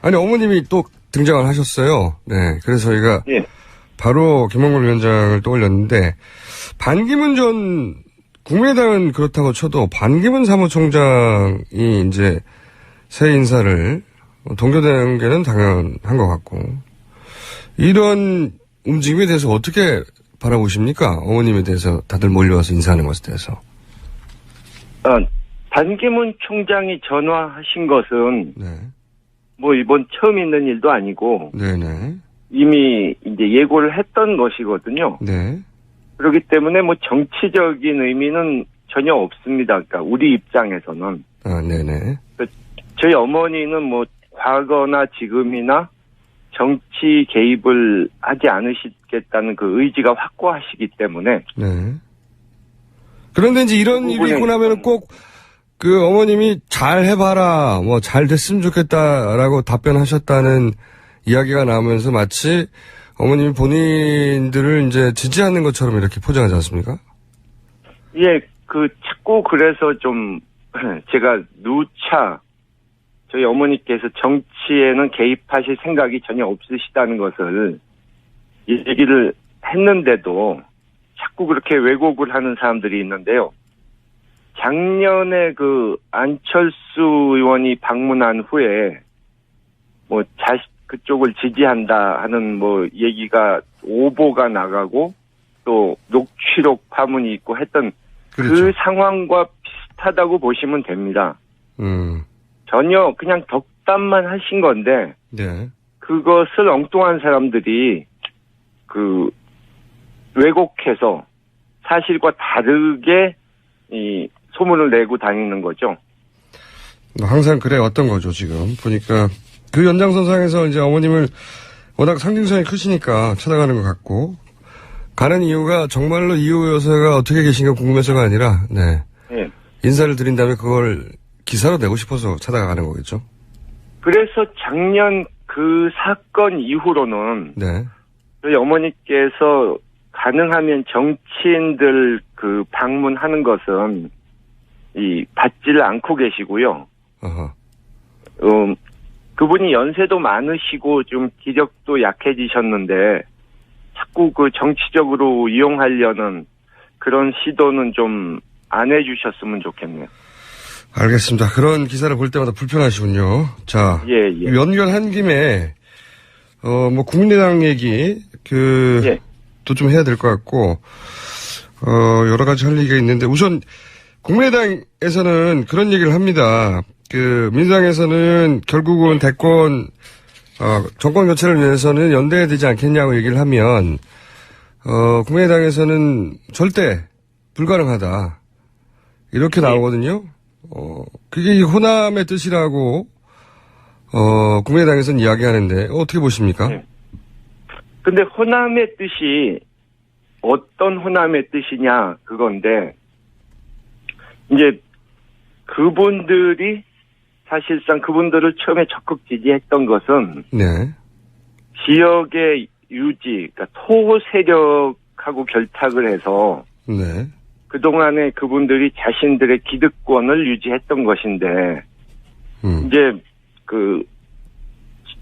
아니 어머님이 또 등장을 하셨어요. 네. 그래서 저희가 예. 바로 김홍걸 위원장을 떠올렸는데 반기문 전 국민의당은 그렇다고 쳐도 반기문 사무총장이 이제 새 인사를 동교되는 게는 당연한 것 같고 이런 움직임에 대해서 어떻게 바라보십니까? 어머님에 대해서 다들 몰려와서 인사하는 것에 대해서. 반기문 총장이 전화하신 것은 네. 뭐 이번 처음 있는 일도 아니고 네네. 이미 이제 예고를 했던 것이거든요. 네. 그렇기 때문에 뭐 정치적인 의미는 전혀 없습니다. 그러니까 우리 입장에서는. 아, 네네. 저희 어머니는 뭐 과거나 지금이나 정치 개입을 하지 않으시겠다는 그 의지가 확고하시기 때문에. 네. 그런데 이제 이런 일이 있고 나면은 꼭 그 어머님이 잘 해봐라, 뭐 잘 됐으면 좋겠다라고 답변하셨다는 이야기가 나오면서 마치 어머님이 본인들을 이제 지지하는 것처럼 이렇게 포장하지 않습니까? 예, 자꾸 그래서 좀 제가 누차 저희 어머니께서 정치에는 개입하실 생각이 전혀 없으시다는 것을 얘기를 했는데도 자꾸 그렇게 왜곡을 하는 사람들이 있는데요. 작년에 안철수 의원이 방문한 후에 뭐 그쪽을 지지한다 하는 뭐 얘기가 오보가 나가고 또 녹취록 파문이 있고 했던 그렇죠. 그 상황과 비슷하다고 보시면 됩니다. 전혀 그냥 덕담만 하신 건데 네. 그것을 엉뚱한 사람들이 왜곡해서 사실과 다르게 이 소문을 내고 다니는 거죠. 항상 그래 왔던 거죠, 지금. 보니까 그 연장선상에서 이제 어머님을 워낙 상징성이 크시니까 찾아가는 것 같고 가는 이유가 정말로 이희우 여사가 어떻게 계신가 궁금해서가 아니라 네. 네. 인사를 드린 다음에 그걸 기사로 내고 싶어서 찾아가는 거겠죠. 그래서 작년 그 사건 이후로는 네. 저희 어머니께서 가능하면 정치인들 방문하는 것은 받지를 않고 계시고요. 어허. 그분이 연세도 많으시고 좀 기력도 약해지셨는데 자꾸 정치적으로 이용하려는 그런 시도는 좀 안 해주셨으면 좋겠네요. 알겠습니다. 그런 기사를 볼 때마다 불편하시군요. 자, 예. 연결한 김에 뭐 국민의당 얘기 예. 또 좀 해야 될 것 같고 여러 가지 할 얘기가 있는데 우선 국민의당에서는 그런 얘기를 합니다. 민주당에서는 결국은 대권 정권 교체를 위해서는 연대해야 되지 않겠냐고 얘기를 하면 국민의당에서는 절대 불가능하다. 이렇게 나오거든요. 그게 호남의 뜻이라고 국민의당에서는 이야기하는데 어떻게 보십니까? 네. 근데 호남의 뜻이 어떤 호남의 뜻이냐 그건데 이제 그분들이 사실상 그분들을 처음에 적극 지지했던 것은 네. 지역의 유지, 그러니까 토 세력하고 결탁을 해서 네. 그동안에 그분들이 자신들의 기득권을 유지했던 것인데 이제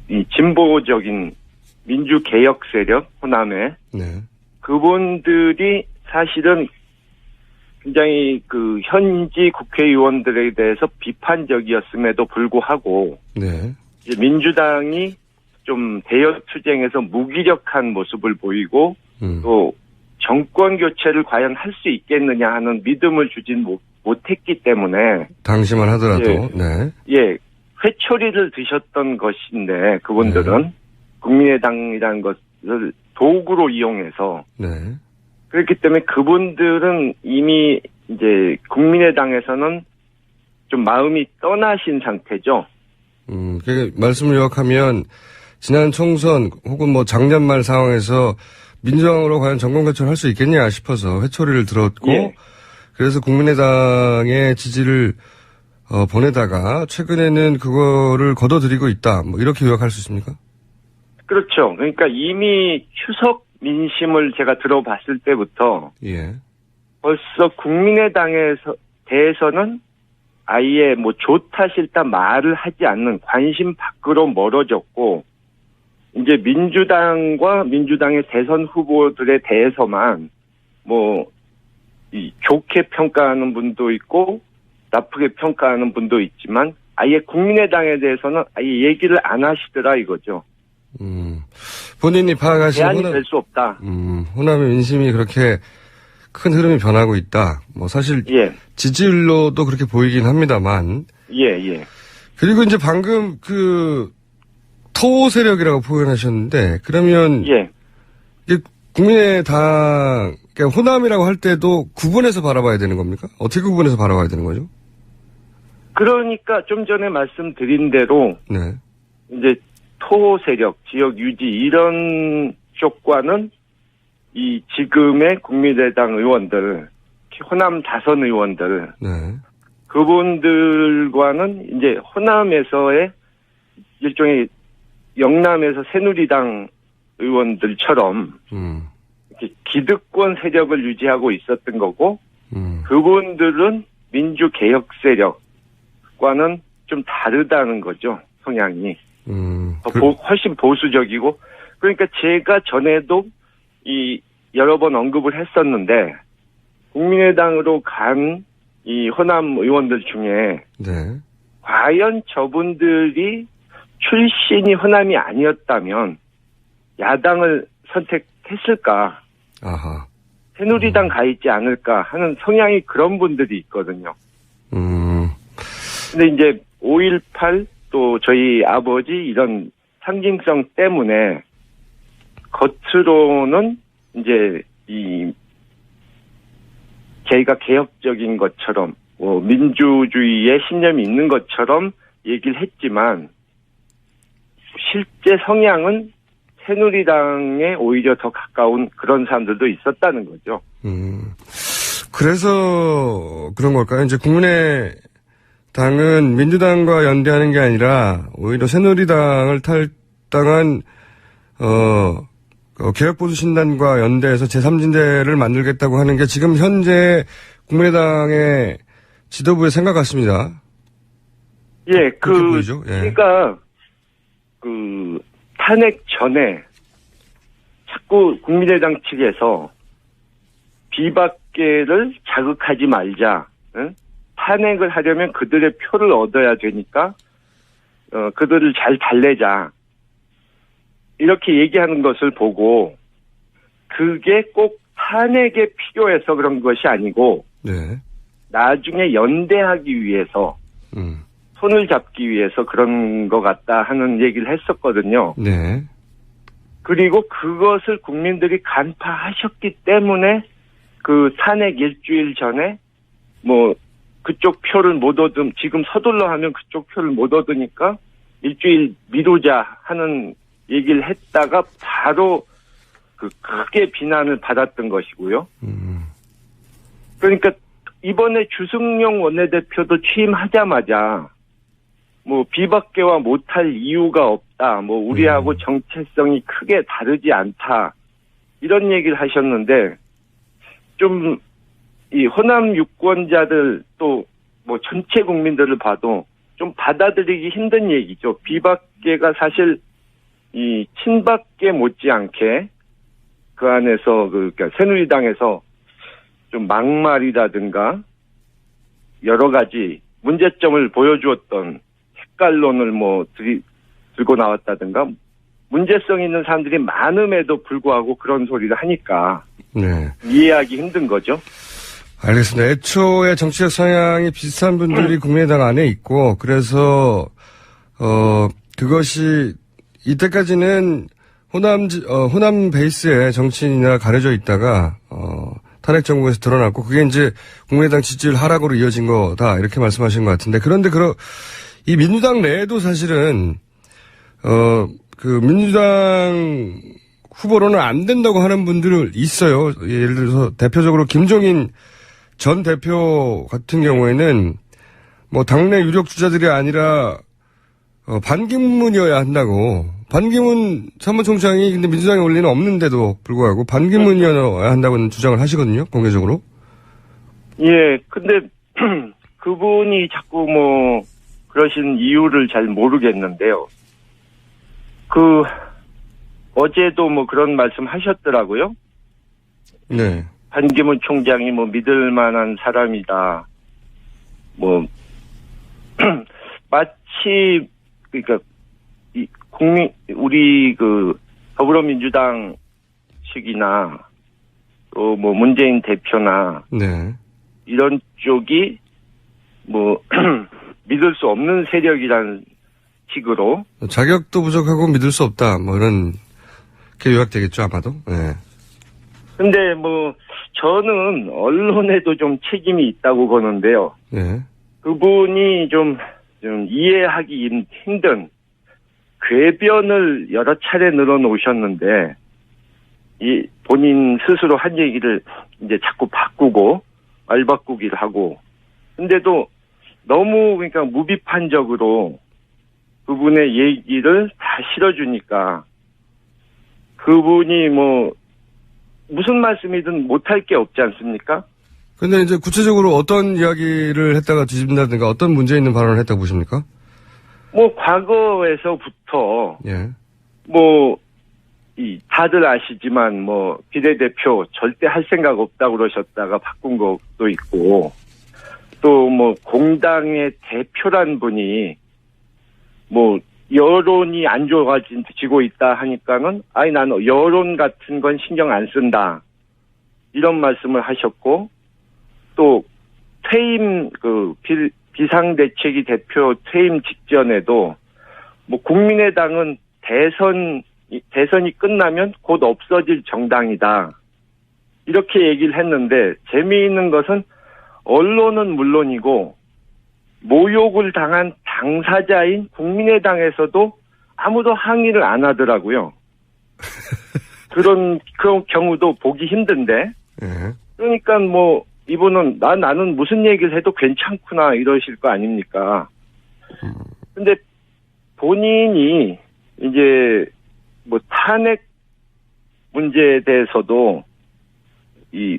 이 진보적인 민주개혁 세력 호남에 네. 그분들이 사실은 굉장히 그 현지 국회의원들에 대해서 비판적이었음에도 불구하고 네. 이제 민주당이 좀 대여 투쟁에서 무기력한 모습을 보이고 또 정권 교체를 과연 할 수 있겠느냐 하는 믿음을 주진 못했기 때문에 당시만 하더라도 네. 예, 회초리를 드셨던 것인데 그분들은 네. 국민의당이라는 것을 도구로 이용해서 네. 그렇기 때문에 그분들은 이미 이제 국민의당에서는 좀 마음이 떠나신 상태죠. 그 말씀을 요약하면 지난 총선 혹은 뭐 작년 말 상황에서 민주당으로 과연 정권 교체를 할 수 있겠냐 싶어서 회초리를 들었고 예. 그래서 국민의당의 지지를 보내다가 최근에는 그거를 거둬들이고 있다. 뭐 이렇게 요약할 수 있습니까? 그렇죠. 그러니까 이미 추석 민심을 제가 들어봤을 때부터 예. 벌써 국민의당에서 대해서는 아예 뭐 좋다 싫다 말을 하지 않는 관심 밖으로 멀어졌고 이제 민주당과 민주당의 대선 후보들에 대해서만 뭐 좋게 평가하는 분도 있고 나쁘게 평가하는 분도 있지만 아예 국민의당에 대해서는 아예 얘기를 안 하시더라 이거죠. 본인이 파악하신 대안이 될 수 없다. 호남의 민심이 그렇게 큰 흐름이 변하고 있다. 뭐 사실 예. 지지율로도 그렇게 보이긴 합니다만. 예. 그리고 이제 방금 토 세력이라고 표현하셨는데 그러면 예. 이게 국민의당 그러니까 호남이라고 할 때도 구분해서 바라봐야 되는 겁니까? 어떻게 구분해서 바라봐야 되는 거죠? 그러니까 좀 전에 말씀드린 대로 네. 이제 토 세력, 지역 유지 이런 쪽과는 이 지금의 국민의당 의원들, 호남 다선 의원들, 네. 그분들과는 이제 호남에서의 일종의 영남에서 새누리당 의원들처럼 이렇게 기득권 세력을 유지하고 있었던 거고 그분들은 민주개혁 세력과는 좀 다르다는 거죠, 성향이. 훨씬 보수적이고 그러니까 제가 전에도 여러 번 언급을 했었는데 국민의당으로 간 이 호남 의원들 중에 네. 과연 저분들이 출신이 호남이 아니었다면 야당을 선택했을까? 아하. 새누리당 가 있지 않을까 하는 성향이 그런 분들이 있거든요. 근데 이제 5.18 또 저희 아버지 이런 상징성 때문에 겉으로는 이제 저희가 개혁적인 것처럼 민주주의에 신념이 있는 것처럼 얘기를 했지만 실제 성향은 새누리당에 오히려 더 가까운 그런 사람들도 있었다는 거죠. 그래서 그런 걸까요? 이제 국민의당은 민주당과 연대하는 게 아니라 오히려 새누리당을 탈당한 개혁보수신단과 연대해서 제3진대를 만들겠다고 하는 게 지금 현재 국민의당의 지도부의 생각 같습니다. 예, 보이죠? 예. 제가 탄핵 전에 자꾸 국민의당 측에서 비박계를 자극하지 말자. 응? 탄핵을 하려면 그들의 표를 얻어야 되니까 그들을 잘 달래자. 이렇게 얘기하는 것을 보고 그게 꼭 탄핵에 필요해서 그런 것이 아니고 네. 나중에 연대하기 위해서 손을 잡기 위해서 그런 것 같다 하는 얘기를 했었거든요. 네. 그리고 그것을 국민들이 간파하셨기 때문에 그 탄핵 일주일 전에 뭐 그쪽 표를 못 얻음 지금 서둘러 하면 그쪽 표를 못 얻으니까 일주일 미루자 하는 얘기를 했다가 바로 크게 비난을 받았던 것이고요. 그러니까 이번에 주승용 원내대표도 취임하자마자 뭐 비박계와 못할 이유가 없다. 뭐 우리하고 정체성이 크게 다르지 않다. 이런 얘기를 하셨는데 좀 이 호남 유권자들 또 뭐 전체 국민들을 봐도 좀 받아들이기 힘든 얘기죠. 비박계가 사실 이 친박계 못지않게 그 안에서 그러니까 새누리당에서 좀 막말이라든가 여러 가지 문제점을 보여주었던 색깔론을 뭐 들고 나왔다든가 문제성 있는 사람들이 많음에도 불구하고 그런 소리를 하니까 네. 이해하기 힘든 거죠. 알겠습니다. 애초에 정치적 성향이 비슷한 분들이 국민의당 안에 있고, 그래서, 그것이, 이때까지는 호남 베이스의 정치인이나 가려져 있다가, 탄핵 정부에서 드러났고, 그게 이제 국민의당 지지율 하락으로 이어진 거다, 이렇게 말씀하신 것 같은데, 그런데 이 민주당 내에도 사실은, 민주당 후보로는 안 된다고 하는 분들 있어요. 예를 들어서 대표적으로 김종인 전 대표 같은 경우에는 뭐 당내 유력 주자들이 아니라 반기문이어야 한다고. 반기문 사무총장이 근데 민주당에 원리는 없는데도 불구하고 반기문이어야 한다고는 주장을 하시거든요. 공개적으로. 예. 근데 그분이 자꾸 뭐 그러신 이유를 잘 모르겠는데요. 어제도 뭐 그런 말씀 하셨더라고요. 네. 반기문 총장이 뭐 믿을 만한 사람이다. 뭐, 마치, 그러니까, 우리 더불어민주당 측이나 또 뭐 문재인 대표나 네. 이런 쪽이 뭐, 믿을 수 없는 세력이라는 식으로. 자격도 부족하고 믿을 수 없다. 뭐 이런 게 요약되겠죠, 아마도. 네. 근데 뭐, 저는 언론에도 좀 책임이 있다고 보는데요. 네. 그분이 좀 이해하기 힘든 궤변을 여러 차례 늘어놓으셨는데, 본인 스스로 한 얘기를 이제 자꾸 바꾸고, 말 바꾸기를 하고, 근데도 너무 그러니까 무비판적으로 그분의 얘기를 다 실어주니까, 그분이 뭐, 무슨 말씀이든 못할 게 없지 않습니까? 근데 이제 구체적으로 어떤 이야기를 했다가 뒤집는다든가 어떤 문제 있는 발언을 했다고 보십니까? 뭐, 과거에서부터, 예. 뭐, 다들 아시지만, 뭐, 비례대표 절대 할 생각 없다고 그러셨다가 바꾼 것도 있고, 또 뭐, 공당의 대표란 분이, 뭐, 여론이 안 좋아지고 있다 하니까는, 나는 여론 같은 건 신경 안 쓴다. 이런 말씀을 하셨고, 또, 퇴임, 비상대책위 대표 퇴임 직전에도, 뭐, 국민의당은 대선이 끝나면 곧 없어질 정당이다. 이렇게 얘기를 했는데, 재미있는 것은, 언론은 물론이고, 모욕을 당한 당사자인 국민의당에서도 아무도 항의를 안 하더라고요. 그런 경우도 보기 힘든데. 그러니까 뭐, 이분은, 나는 무슨 얘기를 해도 괜찮구나, 이러실 거 아닙니까? 근데 본인이 이제, 뭐, 탄핵 문제에 대해서도 이,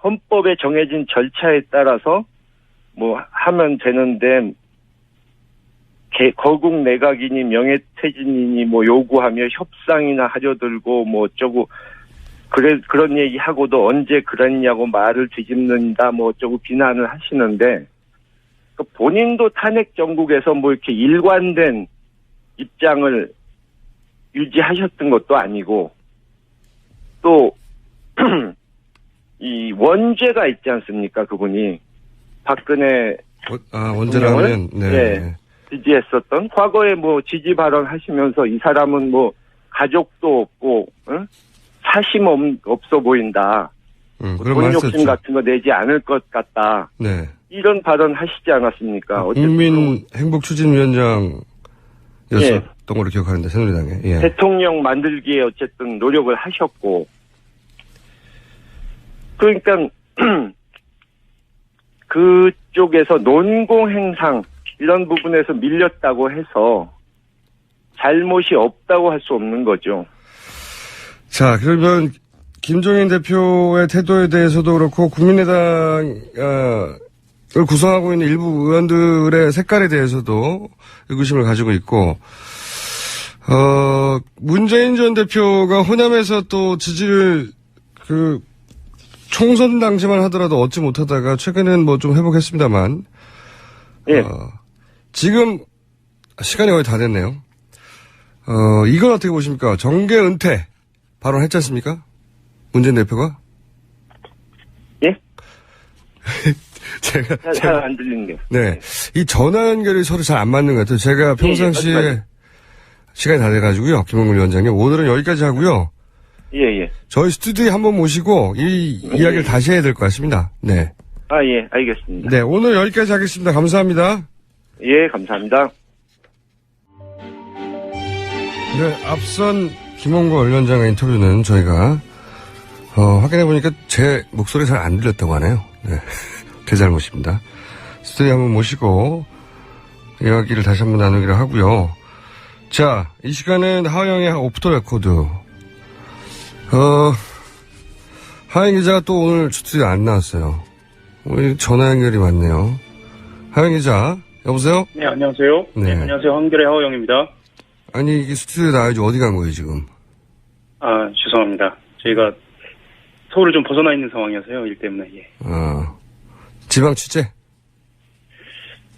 헌법에 정해진 절차에 따라서 뭐 하면 되는데 거국 내각이니 명예퇴진이니 뭐 요구하며 협상이나 하려들고 뭐 어쩌고 그런 얘기하고도 언제 그랬냐고 말을 뒤집는다 뭐 어쩌고 비난을 하시는데 본인도 탄핵 정국에서 뭐 이렇게 일관된 입장을 유지하셨던 것도 아니고 또 이 원죄가 있지 않습니까 그분이 박근혜 원죄라면 네. 지지했었던 과거에 뭐 지지 발언 하시면서 이 사람은 뭐 가족도 없고 사심 없어 보인다. 돈 욕심 같은 거 내지 않을 것 같다. 네. 이런 발언 하시지 않았습니까? 국민 행복추진위원장이었었던 걸로 기억하는데 새누리당에. 예. 대통령 만들기에 어쨌든 노력을 하셨고 그러니까 그쪽에서 논공행상 이런 부분에서 밀렸다고 해서 잘못이 없다고 할 수 없는 거죠. 자, 그러면 김종인 대표의 태도에 대해서도 그렇고 국민의당을 구성하고 있는 일부 의원들의 색깔에 대해서도 의구심을 가지고 있고, 문재인 전 대표가 호남에서 또 지지를 총선 당시만 하더라도 얻지 못하다가 최근에는 뭐 좀 회복했습니다만, 예. 지금 시간이 거의 다 됐네요. 이건 어떻게 보십니까? 정계 은퇴 발언했지 않습니까? 문재인 대표가? 예? 제가 잘 안 들리는 게. 네. 이 전화 연결이 서로 잘 안 맞는 것 같아요. 제가 평상시에 시간이 다 돼가지고요. 김홍근 위원장님. 오늘은 여기까지 하고요. 예. 저희 스튜디오에 한번 모시고 이 이야기를 다시 해야 될 것 같습니다. 네. 예, 알겠습니다. 네. 오늘 여기까지 하겠습니다. 감사합니다. 예, 감사합니다. 네. 앞선 김홍근 위원장의 인터뷰는 저희가 확인해보니까 제 목소리 잘 안 들렸다고 하네요. 네. 제 잘못입니다. 스튜디오에 한번 모시고 이야기를 다시 한번 나누기로 하고요. 자, 이 시간은 하영의 오프터 레코드. 하영 기자가 또 오늘 스튜디오에 안 나왔어요. 오늘 전화 연결이 많네요. 하영 기자, 여보세요? 네, 안녕하세요. 네. 네, 안녕하세요. 한결의 하호영입니다. 아니, 이게 스튜디오에 나와야지 어디 간 거예요, 지금? 죄송합니다. 저희가 서울을 좀 벗어나 있는 상황이어서요, 일 때문에, 예. 지방 취재?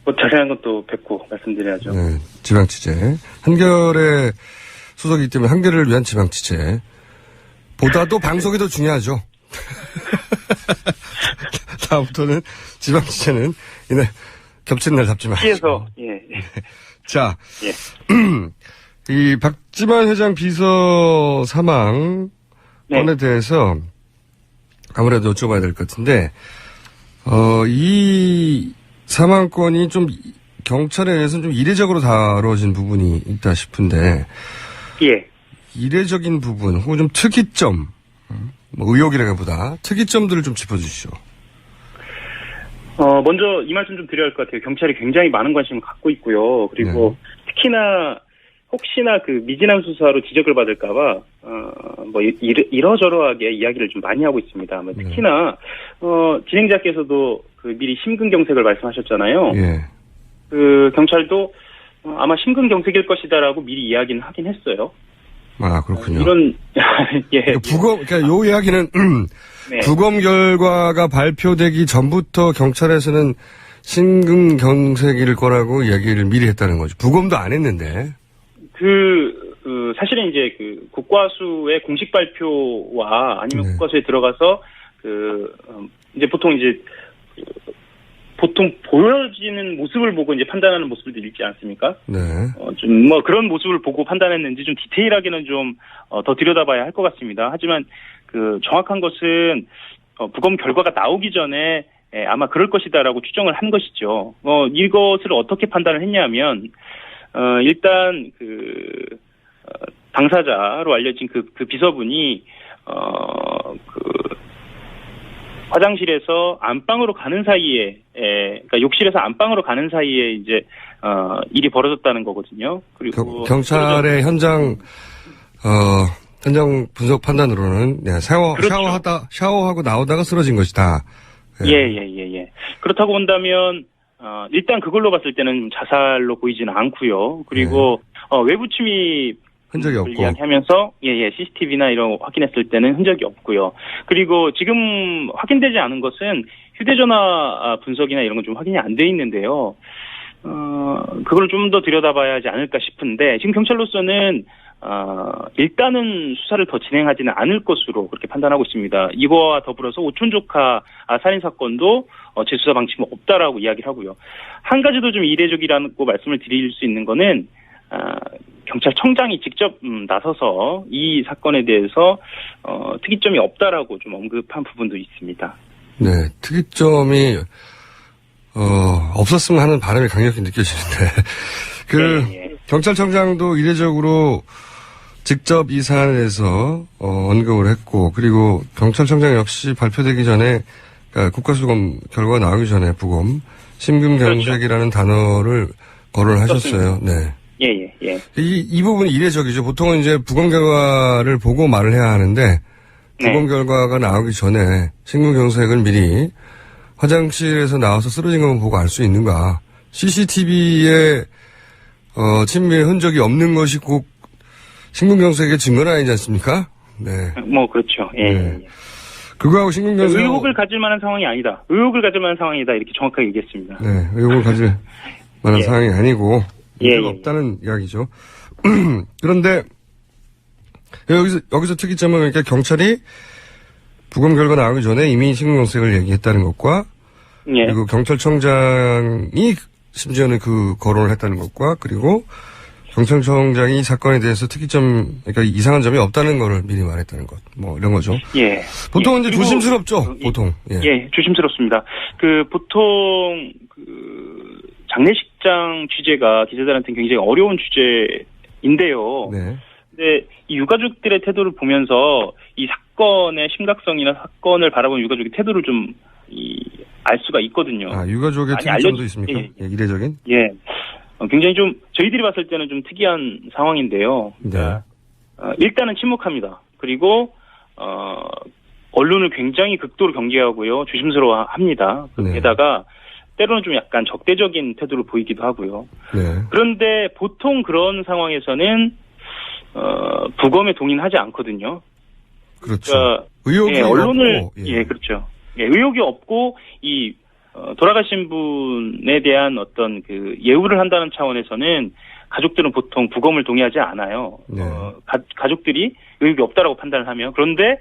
뭐 자세한 것도 뵙고 말씀드려야죠. 네, 지방 취재. 한결의 소속이기 때문에 한결을 위한 지방 취재. 보다도 방송이 더 중요하죠. 다음부터는 지방 취재는 이날 겹치는 날 잡지 마시고. 피해서, 예. 자, 예. 이 박지만 회장 비서 사망 건에 대해서 아무래도 여쭤봐야 될 것 같은데, 이 사망권이 좀 경찰에 의해서는 좀 이례적으로 다뤄진 부분이 있다 싶은데, 예. 이례적인 부분 혹은 좀 특이점, 뭐 의혹이라기보다 특이점들을 좀 짚어주시죠. 먼저 이 말씀 좀 드려야 할 것 같아요. 경찰이 굉장히 많은 관심을 갖고 있고요. 그리고 특히나 혹시나 그 미진한 수사로 지적을 받을까봐 뭐 이러저러하게 이야기를 좀 많이 하고 있습니다. 특히나 진행자께서도 그 미리 심근경색을 말씀하셨잖아요. 예. 그 경찰도 아마 심근경색일 것이다라고 미리 이야기는 하긴 했어요. 그렇군요. 이런 예. 그러니까 요 이야기는 네. 부검 결과가 발표되기 전부터 경찰에서는 심근경색일 거라고 이야기를 미리 했다는 거죠. 부검도 안 했는데. 사실은 이제 그 국과수의 공식 발표와 아니면 국과수에 들어가서 이제 보통 보여지는 모습을 보고 이제 판단하는 모습들이 있지 않습니까? 네. 좀 뭐 그런 모습을 보고 판단했는지 좀 디테일하게는 좀 더 들여다봐야 할 것 같습니다. 하지만 그 정확한 것은 부검 결과가 나오기 전에 아마 그럴 것이다라고 추정을 한 것이죠. 이것을 어떻게 판단을 했냐면 일단 당사자로 알려진 그 비서분이 화장실에서 안방으로 가는 사이에, 그러니까 욕실에서 안방으로 가는 사이에 이제 일이 벌어졌다는 거거든요. 그리고 경찰의 현장 분석 판단으로는 그렇죠. 샤워하고 나오다가 쓰러진 것이다. 예. 그렇다고 본다면 일단 그걸로 봤을 때는 자살로 보이지는 않고요. 그리고 외부 침입 흔적이 없고 이야기하면서 CCTV나 이런 거 확인했을 때는 흔적이 없고요. 그리고 지금 확인되지 않은 것은 휴대전화 분석이나 이런 건 좀 확인이 안 돼 있는데요. 그걸 좀 더 들여다봐야 하지 않을까 싶은데 지금 경찰로서는 일단은 수사를 더 진행하지는 않을 것으로 그렇게 판단하고 있습니다. 이거와 더불어서 오촌 조카 살인 사건도 재수사 방침은 없다라고 이야기를 하고요. 한 가지도 좀 이례적이라고 말씀을 드릴 수 있는 거는 경찰청장이 직접 나서서 이 사건에 대해서 특이점이 없다라고 좀 언급한 부분도 있습니다. 네, 특이점이 없었으면 하는 바람이 강력히 느껴지는데 경찰청장도 이례적으로 직접 이 사안에 대해서 언급을 했고, 그리고 경찰청장 역시 발표되기 전에 국가수검 결과가 나오기 전에 부검 심근경색이라는 단어를 거론을 하셨어요. 네. 예. 이 부분이 이례적이죠. 보통은 이제 부검 결과를 보고 말을 해야 하는데 부검 결과가 나오기 전에 심근경색을 미리 화장실에서 나와서 쓰러진 것만 보고 알 수 있는가. CCTV에 침입의 흔적이 없는 것이 꼭 심근경색의 증거는 아니지 않습니까? 네. 뭐 그렇죠. 예. 네. 그거하고 심근경색 의혹을 가질 만한 상황이 아니다. 의혹을 가질 만한 상황이다. 이렇게 정확하게 얘기했습니다. 네, 의혹을 가질 만한 상황이 아니고 문제가 예. 없다는 이야기죠. 그런데 여기서 특이점은 그러니까 경찰이 부검 결과 나오기 전에 이미 심근경색을 얘기했다는 것과 그리고 경찰청장이 심지어는 그 거론을 했다는 것과 그리고 경찰청장이 이 사건에 대해서 특이점, 그러니까 이상한 점이 없다는 거를 미리 말했다는 것, 뭐 이런 거죠. 예. 보통은 이제 조심스럽죠. 보통. 예, 조심스럽습니다. 보통 장례식장 취재가 기자들한테는 굉장히 어려운 취재인데요. 네. 근데 이 유가족들의 태도를 보면서 이 사건의 심각성이나 사건을 바라보는 유가족의 태도를 좀 알 수가 있거든요. 유가족의 특이점도 있습니까? 예. 이례적인? 예. 굉장히 좀 저희들이 봤을 때는 좀 특이한 상황인데요. 네. 일단은 침묵합니다. 그리고 언론을 굉장히 극도로 경계하고요, 조심스러워합니다. 네. 게다가 때로는 좀 약간 적대적인 태도를 보이기도 하고요. 네. 그런데 보통 그런 상황에서는 부검에 동의하지 않거든요. 그렇죠. 그러니까, 의혹이 언론을 없고, 그렇죠. 의혹이 없고 돌아가신 분에 대한 어떤 예우를 한다는 차원에서는 가족들은 보통 부검을 동의하지 않아요. 네. 가족들이 의혹이 없다라고 판단을 하면. 그런데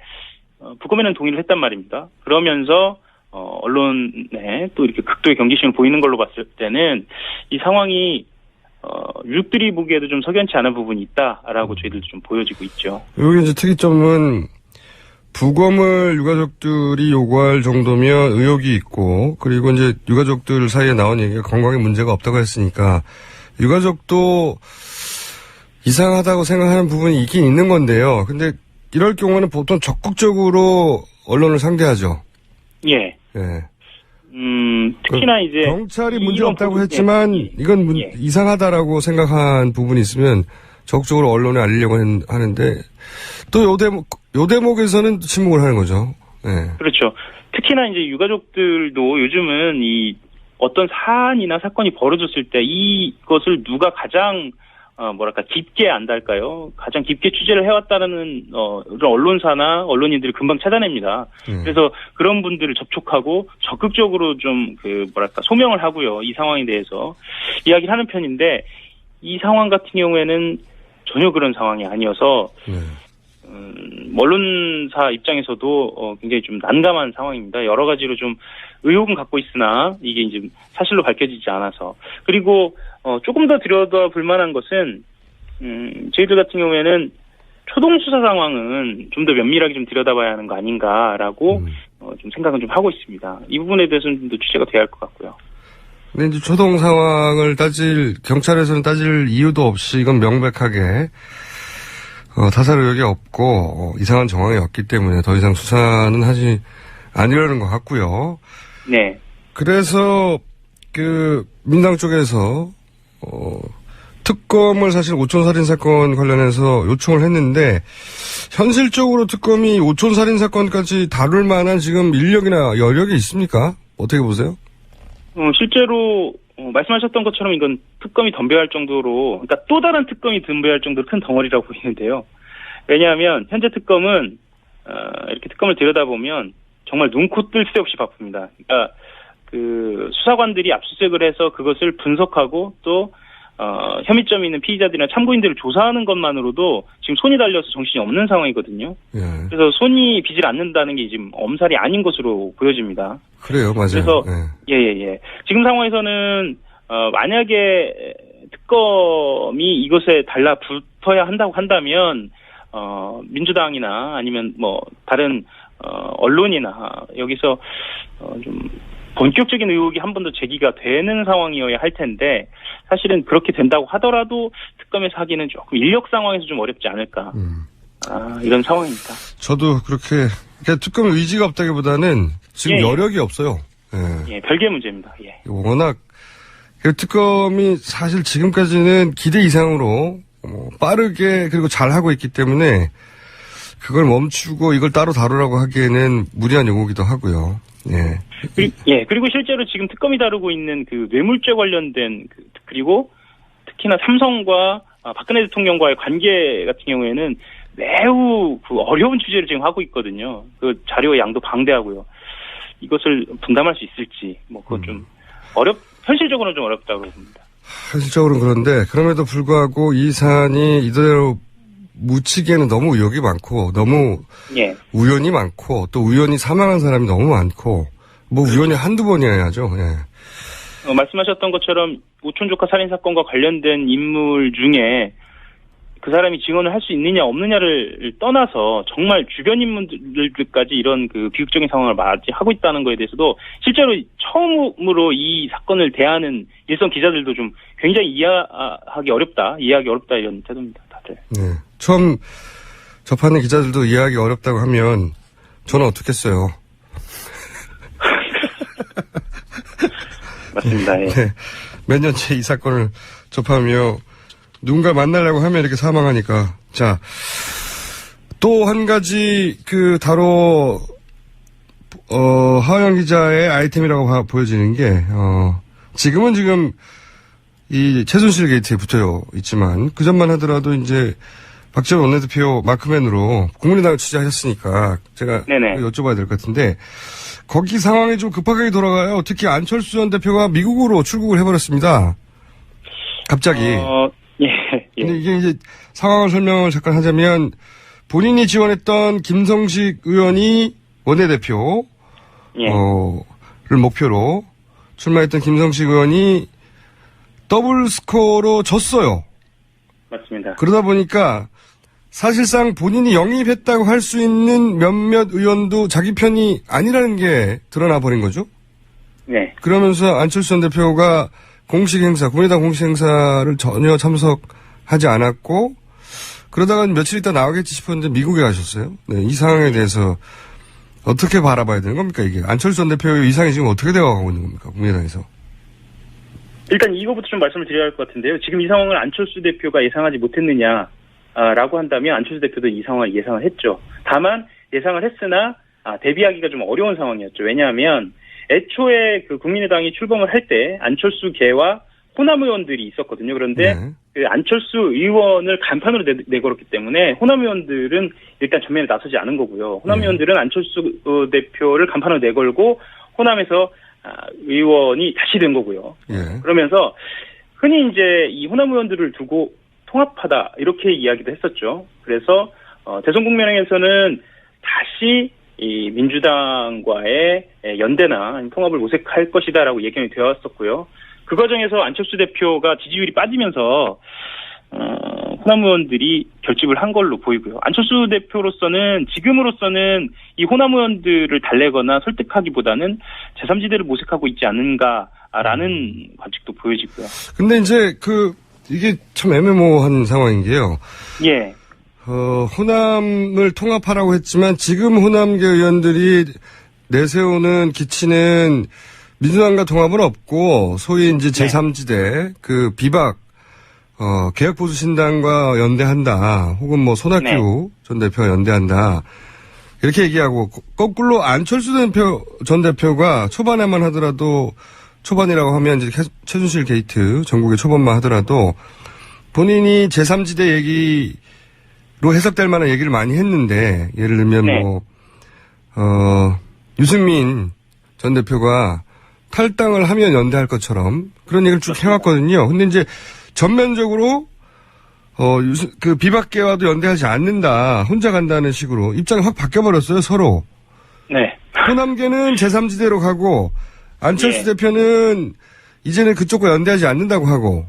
부검에는 동의를 했단 말입니다. 그러면서 언론에 또 이렇게 극도의 경계심을 보이는 걸로 봤을 때는 이 상황이 유족들이 보기에도 좀 석연치 않은 부분이 있다라고 저희들도 좀 보여지고 있죠. 여기 이제 특이점은 부검을 유가족들이 요구할 정도면 의혹이 있고, 그리고 이제 유가족들 사이에 나온 얘기가 건강에 문제가 없다고 했으니까, 유가족도 이상하다고 생각하는 부분이 있긴 있는 건데요. 근데 이럴 경우는 보통 적극적으로 언론을 상대하죠. 예. 예. 특히나 이제. 경찰이 문제 없다고 했지만, 이건 이상하다라고 생각한 부분이 있으면 적극적으로 언론에 알리려고 하는데, 또 요 대목에서는 침묵을 하는 거죠. 네. 그렇죠. 특히나 이제 유가족들도 요즘은 이 어떤 사안이나 사건이 벌어졌을 때 이것을 누가 가장 깊게 안달까요? 가장 깊게 취재를 해왔다는 언론사나 언론인들이 금방 찾아냅니다. 그래서 그런 분들을 접촉하고 적극적으로 좀 소명을 하고요. 이 상황에 대해서 이야기를 하는 편인데 이 상황 같은 경우에는 전혀 그런 상황이 아니어서 언론사 입장에서도 굉장히 좀 난감한 상황입니다. 여러 가지로 좀 의혹은 갖고 있으나 이게 이제 사실로 밝혀지지 않아서. 그리고 조금 더 들여다볼 만한 것은 저희들 같은 경우에는 초동 수사 상황은 좀 더 면밀하게 좀 들여다봐야 하는 거 아닌가라고 좀 생각은 좀 하고 있습니다. 이 부분에 대해서는 좀 더 취재가 돼야 할 것 같고요. 근데 이제 초동 상황을 경찰에서는 따질 이유도 없이 이건 명백하게 타살 의혹이 없고 이상한 정황이 없기 때문에 더 이상 수사는 하지 않으려는 것 같고요. 네. 그래서 민당 쪽에서 특검을 사실 오촌살인 사건 관련해서 요청을 했는데 현실적으로 특검이 오촌살인 사건까지 다룰 만한 지금 인력이나 여력이 있습니까? 어떻게 보세요? 실제로 말씀하셨던 것처럼 이건 특검이 덤벼할 정도로, 그러니까 또 다른 특검이 덤벼할 정도로 큰 덩어리라고 보이는데요. 왜냐하면 현재 특검은 이렇게 특검을 들여다보면 정말 눈코 뜰 새 없이 바쁩니다. 그러니까 수사관들이 압수수색을 해서 그것을 분석하고 또 혐의점이 있는 피의자들이나 참고인들을 조사하는 것만으로도 지금 손이 달려서 정신이 없는 상황이거든요. 예. 그래서 손이 비질 않는다는 게 지금 엄살이 아닌 것으로 보여집니다. 그래요, 맞아요. 그래서 지금 상황에서는 만약에 특검이 이것에 달라붙어야 한다고 한다면 민주당이나 아니면 다른 언론이나 여기서 좀 본격적인 의혹이 한 번 더 제기가 되는 상황이어야 할 텐데 사실은 그렇게 된다고 하더라도 특검에서 하기는 조금 인력 상황에서 좀 어렵지 않을까. 이런 상황입니다. 저도 그렇게 그러니까 특검 의지가 없다기보다는 지금 예, 예. 여력이 없어요. 예. 예, 별개의 문제입니다. 예. 워낙 특검이 사실 지금까지는 기대 이상으로 빠르게 그리고 잘하고 있기 때문에 그걸 멈추고 이걸 따로 다루라고 하기에는 무리한 요구기도 하고요. 예. 그리고 실제로 지금 특검이 다루고 있는 그 뇌물죄 관련된 그리고 특히나 삼성과 박근혜 대통령과의 관계 같은 경우에는 매우 그 어려운 취재를 지금 하고 있거든요. 그 자료의 양도 방대하고요. 이것을 분담할 수 있을지, 그건 좀 현실적으로는 좀 어렵다고 봅니다. 현실적으로는 그런데, 그럼에도 불구하고 이 사안이 이대로 묻히기에는 너무 의혹이 많고, 너무 우연이 많고, 또 우연히 사망한 사람이 너무 많고, 우연이 한두 번이어야죠. 예. 말씀하셨던 것처럼 오촌 조카 살인 사건과 관련된 인물 중에 그 사람이 증언을 할 수 있느냐 없느냐를 떠나서 정말 주변 인물들까지 이런 그 비극적인 상황을 맞이하고 있다는 거에 대해서도 실제로 처음으로 이 사건을 대하는 일선 기자들도 좀 굉장히 이해하기 어렵다 이런 태도입니다, 다들. 네. 처음 접하는 기자들도 이해하기 어렵다고 하면 저는 어떻겠어요? 맞습니다. 예. 네. 몇 년째 이 사건을 접하며 누군가 만나려고 하면 이렇게 사망하니까. 자, 또 한 가지 하영 기자의 아이템이라고 보여지는 게 지금 이 최순실 게이트에 붙어 있지만 그 전만 하더라도 이제 박지원 원내대표 마크맨으로 국민의당을 취재하셨으니까 제가 여쭤봐야 될 것 같은데 거기 상황이 좀 급하게 돌아가요. 특히 안철수 전 대표가 미국으로 출국을 해버렸습니다. 갑자기. 근데 이게 이제 상황을 설명을 잠깐 하자면 본인이 지원했던 김성식 의원이 원내대표 를 목표로 출마했던 김성식 의원이 더블 스코어로 졌어요. 맞습니다. 그러다 보니까 사실상 본인이 영입했다고 할 수 있는 몇몇 의원도 자기 편이 아니라는 게 드러나 버린 거죠. 네. 그러면서 안철수 전 대표가 국민의당 공식 행사를 전혀 참석하지 않았고 그러다가 며칠 있다 나오겠지 싶었는데 미국에 가셨어요. 네, 이 상황에 대해서 어떻게 바라봐야 되는 겁니까 이게? 안철수 전 대표의 이상이 지금 어떻게 되어가고 있는 겁니까 국민의당에서? 일단 이거부터 좀 말씀을 드려야 할 것 같은데요. 지금 이 상황을 안철수 대표가 예상하지 못했느냐라고 한다면 안철수 대표도 이 상황을 예상을 했죠. 다만 예상을 했으나 대비하기가 좀 어려운 상황이었죠. 왜냐하면 애초에 그 국민의당이 출범을 할 때 안철수계와 호남 의원들이 있었거든요. 그런데 그 안철수 의원을 간판으로 내걸었기 때문에 호남 의원들은 일단 전면에 나서지 않은 거고요. 호남 의원들은 안철수 대표를 간판으로 내걸고 호남에서 의원이 다시 된 거고요. 그러면서 흔히 이제 이 호남 의원들을 두고 통합하다 이렇게 이야기도 했었죠. 그래서 대선 국면에서는 다시 이 민주당과의 연대나 통합을 모색할 것이다라고 예견이 되었었고요. 그 과정에서 안철수 대표가 지지율이 빠지면서 호남 의원들이 결집을 한 걸로 보이고요. 안철수 대표로서는 지금으로서는 이 호남 의원들을 달래거나 설득하기보다는 제3지대를 모색하고 있지 않은가라는 관측도 보여지고요. 근데 이제 이게 참 애매모호한 상황인 게요. 예. 호남을 통합하라고 했지만 지금 호남계 의원들이 내세우는 기치는 민주당과 통합은 없고 소위 이제 제3지대 비박 개혁보수신당과 연대한다. 혹은 손학규 전 대표와 연대한다. 이렇게 얘기하고 거꾸로 안철수 전 대표가 초반에만 하더라도 초반이라고 하면 이제 최순실 게이트 전국의 초반만 하더라도 본인이 제3지대 얘기로 해석될 만한 얘기를 많이 했는데 예를 들면 유승민 전 대표가 탈당을 하면 연대할 것처럼 그런 얘기를 쭉 해왔거든요. 근데 이제 전면적으로 비박계와도 연대하지 않는다. 혼자 간다는 식으로 입장이 확 바뀌어버렸어요. 서로. 네. 호남계는 제3지대로 가고 안철수 대표는 이제는 그쪽과 연대하지 않는다고 하고.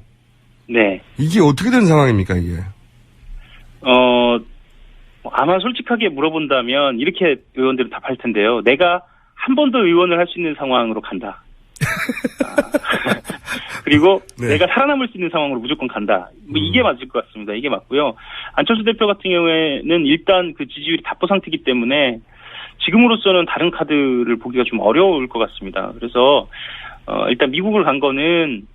네. 이게 어떻게 된 상황입니까 이게? 아마 솔직하게 물어본다면 이렇게 의원들은 답할 텐데요. 내가 한 번 더 의원을 할 수 있는 상황으로 간다. 그리고 네. 내가 살아남을 수 있는 상황으로 무조건 간다. 뭐 이게 맞을 것 같습니다. 이게 맞고요. 안철수 대표 같은 경우에는 일단 그 지지율이 답보 상태이기 때문에 지금으로서는 다른 카드를 보기가 좀 어려울 것 같습니다. 그래서 일단 미국을 간 거는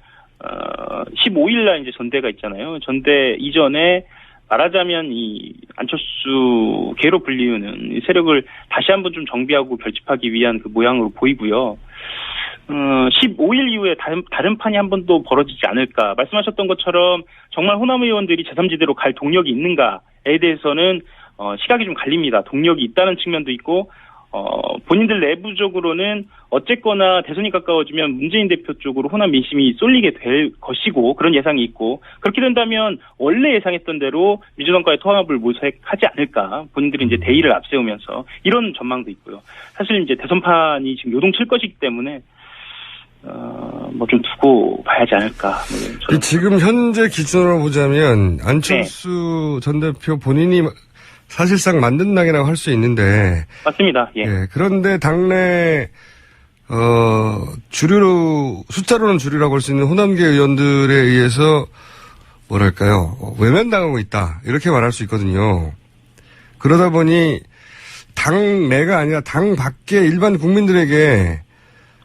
15일날 이제 전대가 있잖아요. 전대 이전에 말하자면 이 안철수 개로 불리우는 이 세력을 다시 한번 좀 정비하고 결집하기 위한 그 모양으로 보이고요. 15일 이후에 다른 판이 한 번 더 벌어지지 않을까. 말씀하셨던 것처럼 정말 호남 의원들이 제3지대로 갈 동력이 있는가에 대해서는 시각이 좀 갈립니다. 동력이 있다는 측면도 있고 본인들 내부적으로는 어쨌거나 대선이 가까워지면 문재인 대표 쪽으로 호남 민심이 쏠리게 될 것이고 그런 예상이 있고 그렇게 된다면 원래 예상했던 대로 민주당과의 통합을 모색하지 않을까. 본인들이 이제 대의를 앞세우면서 이런 전망도 있고요. 사실 이제 대선판이 지금 요동칠 것이기 때문에 뭐 좀 두고 봐야지 않을까. 지금 현재 기준으로 보자면 안철수 전 대표 본인이 사실상 만든 당이라고 할 수 있는데. 맞습니다. 예. 예. 그런데 당내, 주류로, 숫자로는 주류라고 할 수 있는 호남계 의원들에 의해서, 뭐랄까요, 외면당하고 있다. 이렇게 말할 수 있거든요. 그러다 보니, 당 내가 아니라 당 밖의 일반 국민들에게,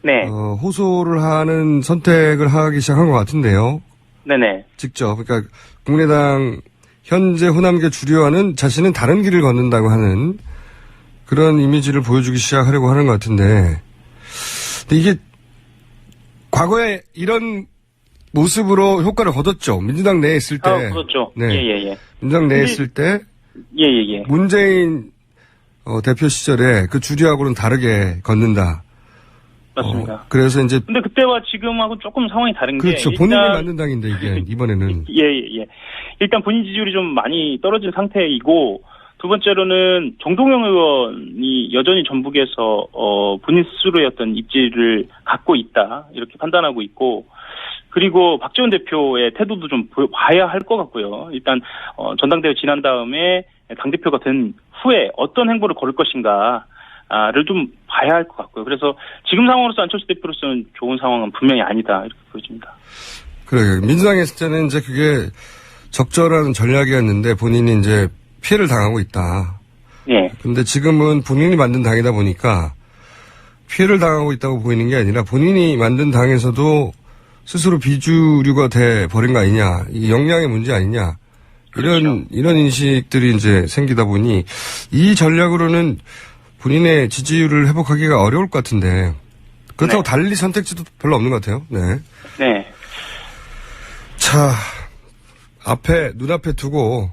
네. 호소를 하는 선택을 하기 시작한 것 같은데요. 네네. 직접. 그러니까, 국민의당, 현재 호남계 주류와는 자신은 다른 길을 걷는다고 하는 그런 이미지를 보여주기 시작하려고 하는 것 같은데, 근데 이게 과거에 이런 모습으로 효과를 거뒀죠. 민주당 내에 있을 때. 그렇죠. 네. 예. 민주당 내에 있을 때. 예. 문재인 대표 시절에 그 주류하고는 다르게 걷는다. 맞습니다. 그래서 이제. 근데 그때와 지금하고 조금 상황이 다른 게. 그렇죠. 본인이 만든 당인데 이게 이번에는. 예. 일단 본인 지지율이 좀 많이 떨어진 상태이고 두 번째로는 정동영 의원이 여전히 전북에서 본인 스스로의 어떤 입지를 갖고 있다 이렇게 판단하고 있고 그리고 박지원 대표의 태도도 좀 봐야 할 것 같고요. 일단 전당대회 지난 다음에 당대표가 된 후에 어떤 행보를 걸을 것인가 를 좀 봐야 할 것 같고요. 그래서 지금 상황으로서 안철수 대표로서는 좋은 상황은 분명히 아니다 이렇게 보여집니다. 그래요. 민주당에 있을 때는 이제 그게 적절한 전략이었는데 본인이 이제 피해를 당하고 있다. 예. 근데 지금은 본인이 만든 당이다 보니까 피해를 당하고 있다고 보이는 게 아니라 본인이 만든 당에서도 스스로 비주류가 돼 버린 거 아니냐. 이 역량의 문제 아니냐. 이런 인식들이 이제 생기다 보니 이 전략으로는 본인의 지지율을 회복하기가 어려울 것 같은데 그렇다고 달리 선택지도 별로 없는 것 같아요. 네. 자, 눈앞에 두고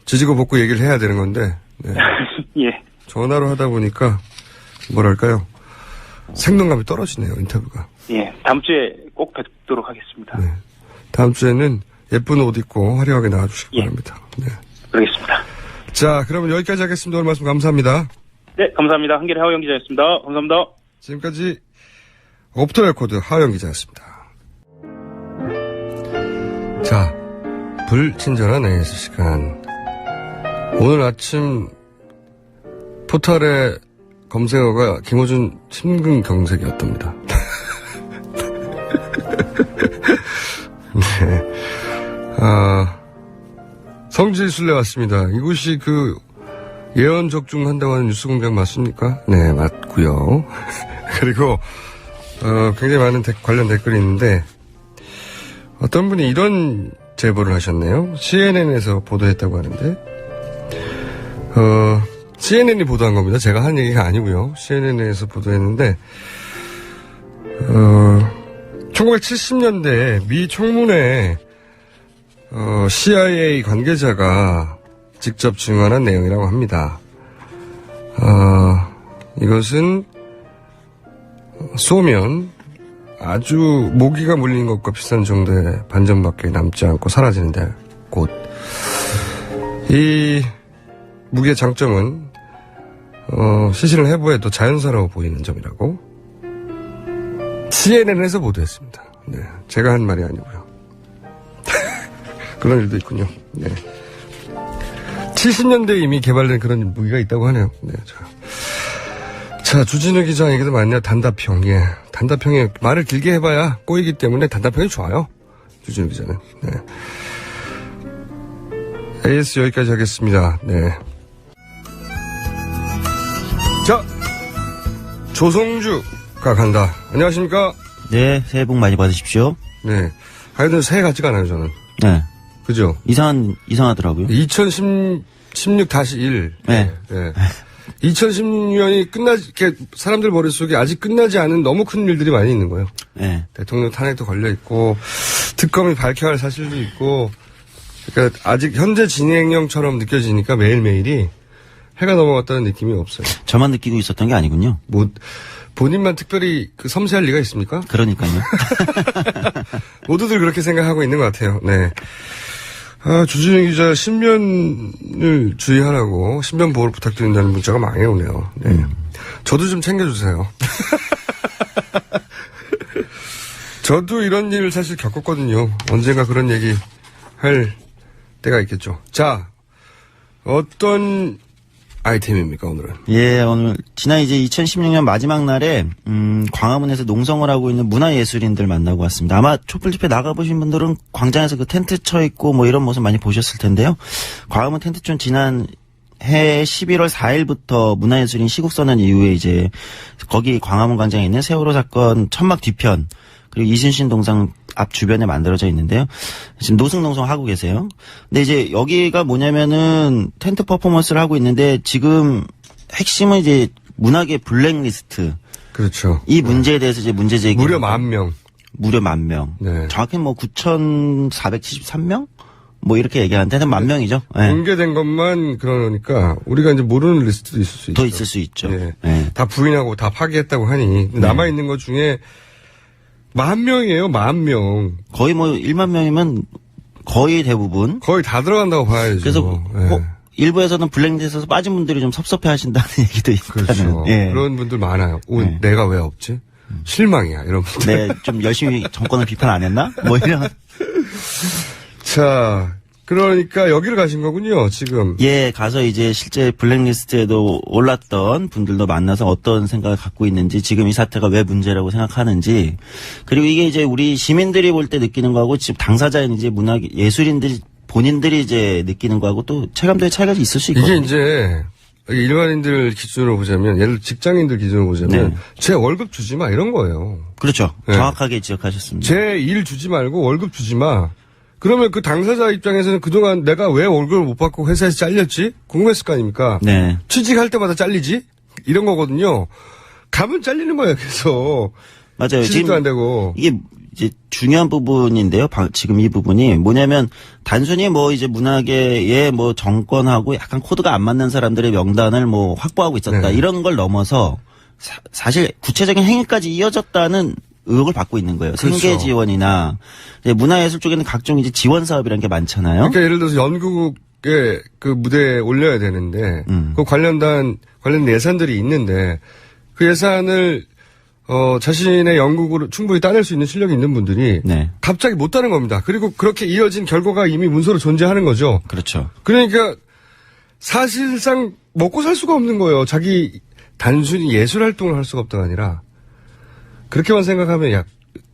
지지고 볶고 얘기를 해야 되는 건데, 네. 예. 전화로 하다 보니까, 뭐랄까요. 생동감이 떨어지네요, 인터뷰가. 예. 다음 주에 꼭 뵙도록 하겠습니다. 네. 다음 주에는 예쁜 옷 입고 화려하게 나와주시기 바랍니다. 네. 그러겠습니다. 자, 그러면 여기까지 하겠습니다. 오늘 말씀 감사합니다. 네, 감사합니다. 한겨레 하우영 기자였습니다. 감사합니다. 지금까지 오프터 레코드 하우영 기자였습니다. 자, 불친절한 AS 시간. 오늘 아침 포털의 검색어가 김호준 심근경색이었답니다. 네. 성지순례 왔습니다. 이곳이 그 예언 적중한다고 하는 뉴스공장 맞습니까? 네, 맞고요. 그리고 굉장히 많은 관련 댓글이 있는데 어떤 분이 이런 제보를 하셨네요. CNN에서 보도했다고 하는데 CNN이 보도한 겁니다. 제가 한 얘기가 아니고요. CNN에서 보도했는데 1970년대 미 청문회 CIA 관계자가 직접 증언한 내용이라고 합니다. 이것은 쏘면 아주 모기가 물린 것과 비슷한 정도의 반전밖에 남지 않고 사라지는데 곧. 이 무기의 장점은 시신을 해부해도 자연스러워 보이는 점이라고 CNN에서 보도했습니다. 네, 제가 한 말이 아니고요. 그런 일도 있군요. 네. 70년대에 이미 개발된 그런 무기가 있다고 하네요. 네, 자, 주진우 기자 얘기도 많네요. 단답형. 예. 단답형이 말을 길게 해봐야 꼬이기 때문에 단답형이 좋아요. 주진우 기자는. 네. AS 여기까지 하겠습니다. 네. 자, 조성주가 간다. 안녕하십니까? 네, 새해 복 많이 받으십시오. 네. 하여튼 새해 같지가 않아요, 저는. 네. 그죠? 이상하더라고요. 2016-1. 네. 네. 2016년이 이렇게 사람들 머릿속에 아직 끝나지 않은 너무 큰 일들이 많이 있는 거예요. 네. 대통령 탄핵도 걸려있고, 특검이 밝혀야 할 사실도 있고, 그러니까 아직 현재 진행형처럼 느껴지니까 매일매일이 해가 넘어갔다는 느낌이 없어요. 저만 느끼고 있었던 게 아니군요. 본인만 특별히 섬세할 리가 있습니까? 그러니까요. 모두들 그렇게 생각하고 있는 것 같아요. 네. 주진우 기자 신변을 주의하라고 신변 보호를 부탁드린다는 문자가 많이 오네요. 네. 저도 좀 챙겨주세요. 저도 이런 일을 사실 겪었거든요. 언젠가 그런 얘기 할 때가 있겠죠. 자, 어떤 아이템입니까, 오늘은? 예, 오늘, 지난 이제 2016년 마지막 날에, 광화문에서 농성을 하고 있는 문화예술인들 만나고 왔습니다. 아마 촛불 집회 나가보신 분들은 광장에서 그 텐트 쳐 있고 뭐 이런 모습 많이 보셨을 텐데요. 광화문 텐트촌 지난 해 11월 4일부터 문화예술인 시국선언 이후에 이제, 거기 광화문 광장에 있는 세월호 사건 천막 뒤편, 그리고 이순신 동상 앞 주변에 만들어져 있는데요. 지금 노숙농성하고 계세요. 근데 이제 여기가 뭐냐면은 텐트 퍼포먼스를 하고 있는데 지금 핵심은 이제 문학의 블랙리스트. 그렇죠. 이 문제에 대해서 이제 문제 제기. 무려 10,000명. 무려 10,000명. 네. 정확히는 뭐 9,473명? 뭐 이렇게 얘기하는데 10,000명이죠. 네. 공개된 것만 그러니까 우리가 이제 모르는 리스트도 있을 수 있죠. 더 있을 수 있죠. 네. 네. 다 부인하고 다 파기했다고 하니 남아있는 것 중에 10,000명이에요. 10,000명. 거의 뭐 1만 명이면 거의 대부분. 거의 다 들어간다고 봐야죠. 그래서 네. 일부에서는 블랙리스트에서 빠진 분들이 좀 섭섭해 하신다는 얘기도 있다는. 그렇죠. 예. 그런 분들 많아요. 네. 내가 왜 없지? 실망이야. 이런 분들. 네, 좀 열심히 정권을 비판 안 했나? 뭐 이런. 자, 그러니까 여기를 가신 거군요, 지금. 예, 가서 이제 실제 블랙리스트에도 올랐던 분들도 만나서 어떤 생각을 갖고 있는지, 지금 이 사태가 왜 문제라고 생각하는지, 그리고 이게 이제 우리 시민들이 볼 때 느끼는 거하고 지금 당사자인 이제 문학 예술인들이 본인들이 이제 느끼는 거하고 또 체감도의 차이가 있을 수 있거든요. 이게 이제 일반인들 기준으로 보자면, 예를 들어 직장인들 기준으로 보자면, 네. 제 월급 주지 마 이런 거예요. 그렇죠. 네. 정확하게 지적하셨습니다. 제 일 주지 말고 월급 주지 마. 그러면 그 당사자 입장에서는 그동안 내가 왜 월급을 못 받고 회사에서 잘렸지? 궁금했을 거 아닙니까? 네. 취직할 때마다 잘리지? 이런 거거든요. 가면 잘리는 거예요, 계속. 맞아요. 취직도 안 되고. 이게 이제 중요한 부분인데요. 지금 이 부분이 뭐냐면 단순히 뭐 이제 문학계의 뭐 정권하고 약간 코드가 안 맞는 사람들의 명단을 뭐 확보하고 있었다. 네. 이런 걸 넘어서 사실 구체적인 행위까지 이어졌다는 의혹을 받고 있는 거예요. 그렇죠. 생계 지원이나 이제 문화예술 쪽에는 각종 이제 지원 사업이라는 게 많잖아요. 그러니까 예를 들어서 연극의 그 무대에 올려야 되는데 그 관련 예산들이 있는데 그 예산을 자신의 연극으로 충분히 따낼 수 있는 실력이 있는 분들이 네. 갑자기 못 따는 겁니다. 그리고 그렇게 이어진 결과가 이미 문서로 존재하는 거죠. 그렇죠. 그러니까 사실상 먹고 살 수가 없는 거예요. 자기 단순히 예술 활동을 할 수가 없다가 아니라 그렇게만 생각하면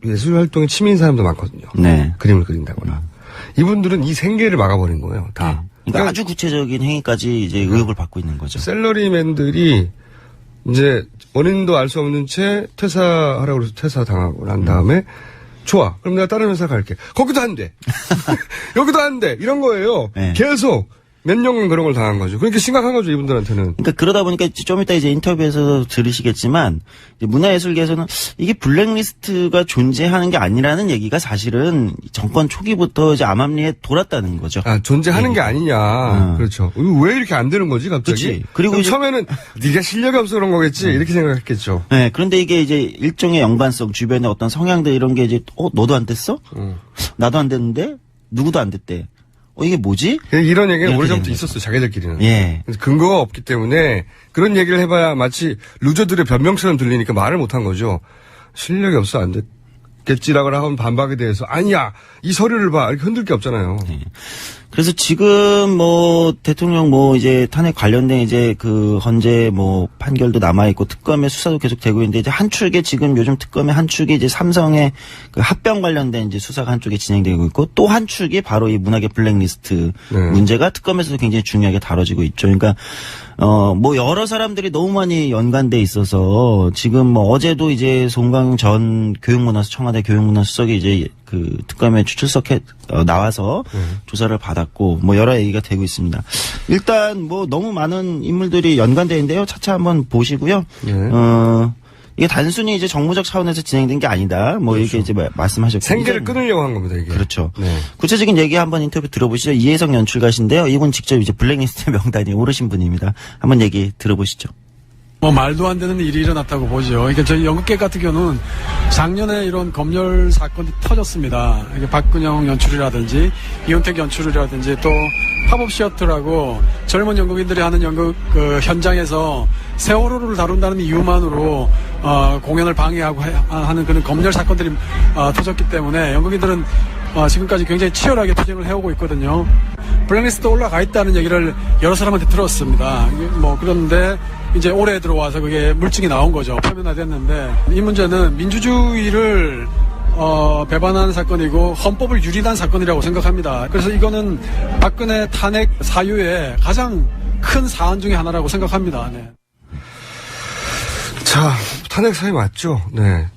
예술 활동에 취미인 사람도 많거든요. 네. 그림을 그린다거나. 이분들은 이 생계를 막아버린 거예요. 다. 네. 그러니까 아주 구체적인 행위까지 이제 의혹을 받고 있는 거죠. 샐러리맨들이 이제 원인도 알 수 없는 채 퇴사하라고 해서 퇴사당하고 난 다음에 좋아. 그럼 내가 다른 회사 갈게. 거기도 안 돼. 여기도 안 돼. 이런 거예요. 네. 계속 몇 년간 그런 걸 당한 거죠. 그러니까 심각한 거죠, 이분들한테는. 그러니까 그러다 보니까 좀 이따 이제 인터뷰에서 들으시겠지만 문화예술계에서는 이게 블랙리스트가 존재하는 게 아니라는 얘기가 사실은 정권 초기부터 이제 암암리에 돌았다는 거죠. 아, 존재하는 네. 게 아니냐. 그렇죠. 왜 이렇게 안 되는 거지, 갑자기? 그치. 그리고 이제 처음에는 네가 실력이 없어 그런 거겠지. 이렇게 생각했겠죠. 네, 그런데 이게 이제 일종의 연관성, 주변의 어떤 성향들 이런 게 이제 너도 안 됐어? 나도 안 됐는데 누구도 안 됐대. 이게 뭐지? 이런 얘기는 이렇게 오래전부터 되는 있었어요, 자기들끼리는. 예. 그래서 근거가 없기 때문에 그런 얘기를 해봐야 마치 루저들의 변명처럼 들리니까 말을 못한 거죠. 실력이 없어 안 됐겠지라고 하면 반박에 대해서 아니야 이 서류를 봐 이렇게 흔들 게 없잖아요. 네. 그래서 지금 뭐 대통령 뭐 이제 탄핵 관련된 이제 그 헌재 뭐 판결도 남아 있고 특검의 수사도 계속 되고 있는데 이제 한 축에 지금 요즘 특검의 한 축이 이제 삼성의 그 합병 관련된 이제 수사가 한 축에 진행되고 있고 또 한 축이 바로 이 문학의 블랙리스트 문제가 특검에서도 굉장히 중요하게 다뤄지고 있죠. 그러니까 뭐 여러 사람들이 너무 많이 연관돼 있어서 지금 뭐 어제도 이제 송강용 전 청와대 교육문화수석이 이제 그 특검에 출석해 나와서 조사를 받았고 뭐 여러 얘기가 되고 있습니다. 일단 뭐 너무 많은 인물들이 연관돼 있는데요. 차차 한번 보시고요. 이게 단순히 이제 정무적 차원에서 진행된 게 아니다. 뭐 이렇게 이제 말씀하셨고 생계를 끊으려고 한 겁니다. 이게. 그렇죠. 네. 구체적인 얘기 한번 인터뷰 들어보시죠. 이혜성 연출가신데요. 이분 직접 이제 블랙리스트 명단에 오르신 분입니다. 한번 얘기 들어보시죠. 뭐 말도 안 되는 일이 일어났다고 보죠. 그러니까 저희 연극계 같은 경우는 작년에 이런 검열 사건이 터졌습니다. 박근영 연출이라든지 이훈택 연출이라든지 또 팝업 시어터라고 젊은 연극인들이 하는 연극 그 현장에서 세월호를 다룬다는 이유만으로 공연을 방해하고 하는 그런 검열 사건들이 터졌기 때문에 연극인들은 지금까지 굉장히 치열하게 투쟁을 해오고 있거든요. 블랙리스트 올라가 있다는 얘기를 여러 사람한테 들었습니다. 뭐 그런데 이제 올해 들어와서 그게 물증이 나온 거죠. 표면화됐는데 이 문제는 민주주의를 배반하는 사건이고 헌법을 유린한 사건이라고 생각합니다. 그래서 이거는 박근혜 탄핵 사유의 가장 큰 사안 중에 하나라고 생각합니다. 네. 자, 탄핵 사유 맞죠? 네.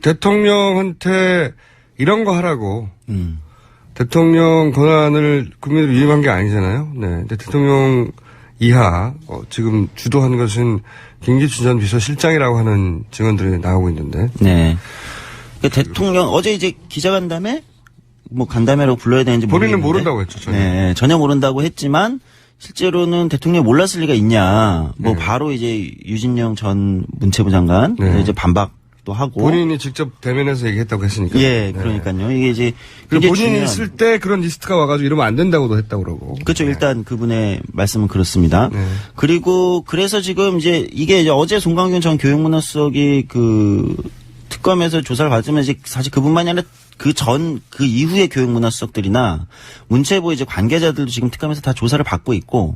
대통령한테 이런 거 하라고 대통령 권한을 국민으로 위임한 게 아니잖아요. 네. 근데 대통령 이하 지금 주도하는 것은 김기춘 전 비서실장이라고 하는 증언들이 나오고 있는데. 네. 그러니까 대통령 어제 이제 기자간담회 뭐 간담회라고 불러야 되는지 본인은 모르겠는데. 모른다고 했죠. 전혀. 네, 전혀 모른다고 했지만 실제로는 대통령이 몰랐을 리가 있냐. 뭐 바로 이제 유진영 전 문체부 장관 이제 반박도 하고 본인이 직접 대면해서 얘기했다고 했으니까. 예, 그러니까요. 이게 이제 그리고 본인이 있을 때 그런 리스트가 와가지고 이러면 안 된다고도 했다고 그러고. 그렇죠. 일단 그분의 말씀은 그렇습니다. 그리고 그래서 지금 이제 이게 이제 어제 송강균 전 교육문화수석이 그 특검에서 조사를 받으면 이제 사실 그분만이 아니라 그 이후의 교육문화수석들이나 문체부 이제 관계자들도 지금 특검에서 다 조사를 받고 있고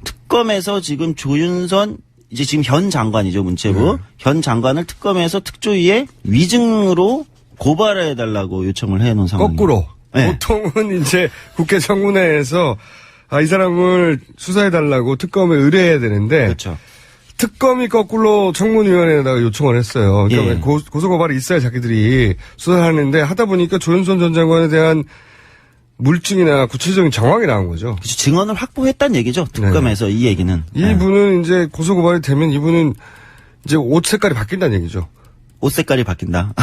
특검에서 지금 조윤선 이제 지금 현 장관이죠, 문체부. 현 장관을 특검에서 특조위에 위증으로 고발해달라고 요청을 해놓은 상황입니다. 거꾸로. 네. 보통은 이제 국회 청문회에서 이 사람을 수사해달라고 특검에 의뢰해야 되는데. 그렇죠. 특검이 거꾸로 청문위원회에다가 요청을 했어요. 그러니까 고소고발이 있어야 자기들이 수사를 하는데 하다 보니까 조윤선 전 장관에 대한 물증이나 구체적인 정황이 나온 거죠. 그렇죠. 증언을 확보했다는 얘기죠. 특검에서 이 얘기는. 이분은 이제 고소고발이 되면 이분은 이제 옷 색깔이 바뀐다는 얘기죠. 옷 색깔이 바뀐다.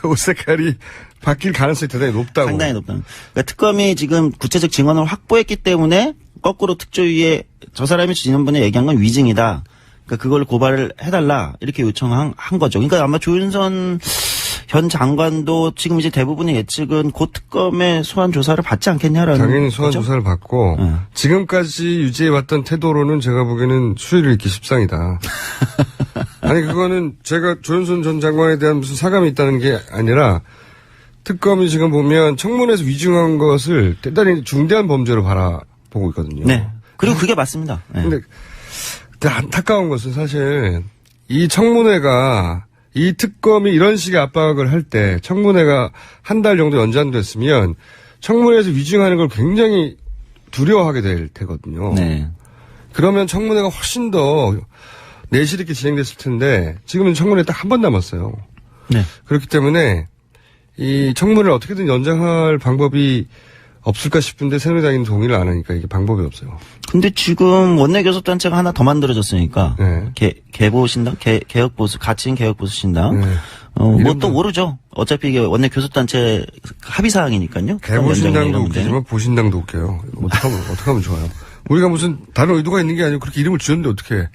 옷 색깔이 바뀔 가능성이 대단히 높다고. 상당히 높다. 그러니까 특검이 지금 구체적 증언을 확보했기 때문에 거꾸로 특조위에 저 사람이 지난번에 얘기한 건 위증이다. 그러니까 그걸 고발을 해달라 이렇게 요청한 거죠. 그러니까 아마 조윤선 현 장관도 지금 이제 대부분의 예측은 곧 특검의 소환 조사를 받지 않겠냐라는. 당연히 소환 조사를 받고 지금까지 유지해왔던 태도로는 제가 보기에는 수위를 잃기 십상이다. 아니 그거는 제가 조윤선 전 장관에 대한 무슨 사감이 있다는 게 아니라 특검이 지금 보면 청문회에서 위증한 것을 대단히 중대한 범죄로 바라보고 있거든요. 네. 그리고 그게 맞습니다. 네. 근데 안타까운 것은 사실 이 청문회가 이 특검이 이런 식의 압박을 할 때 청문회가 한 달 정도 연장됐으면 청문회에서 위증하는 걸 굉장히 두려워하게 될 테거든요. 네. 그러면 청문회가 훨씬 더 내실 있게 진행됐을 텐데 지금은 청문회 딱 한 번 남았어요. 네. 그렇기 때문에 이 청문회를 어떻게든 연장할 방법이 없을까 싶은데 새누리당이 동의를 안 하니까 이게 방법이 없어요. 근데 지금 원내교섭단체가 하나 더 만들어졌으니까 개보신당, 개혁보수, 가칭 개혁보수신당. 뭐 또 모르죠. 어차피 이게 원내교섭단체 합의사항이니까요. 개보신당도 웃기지만 보신당도 웃겨요. 어떻게 하면 좋아요. 우리가 무슨 다른 의도가 있는 게 아니고 그렇게 이름을 지었는데 어떻게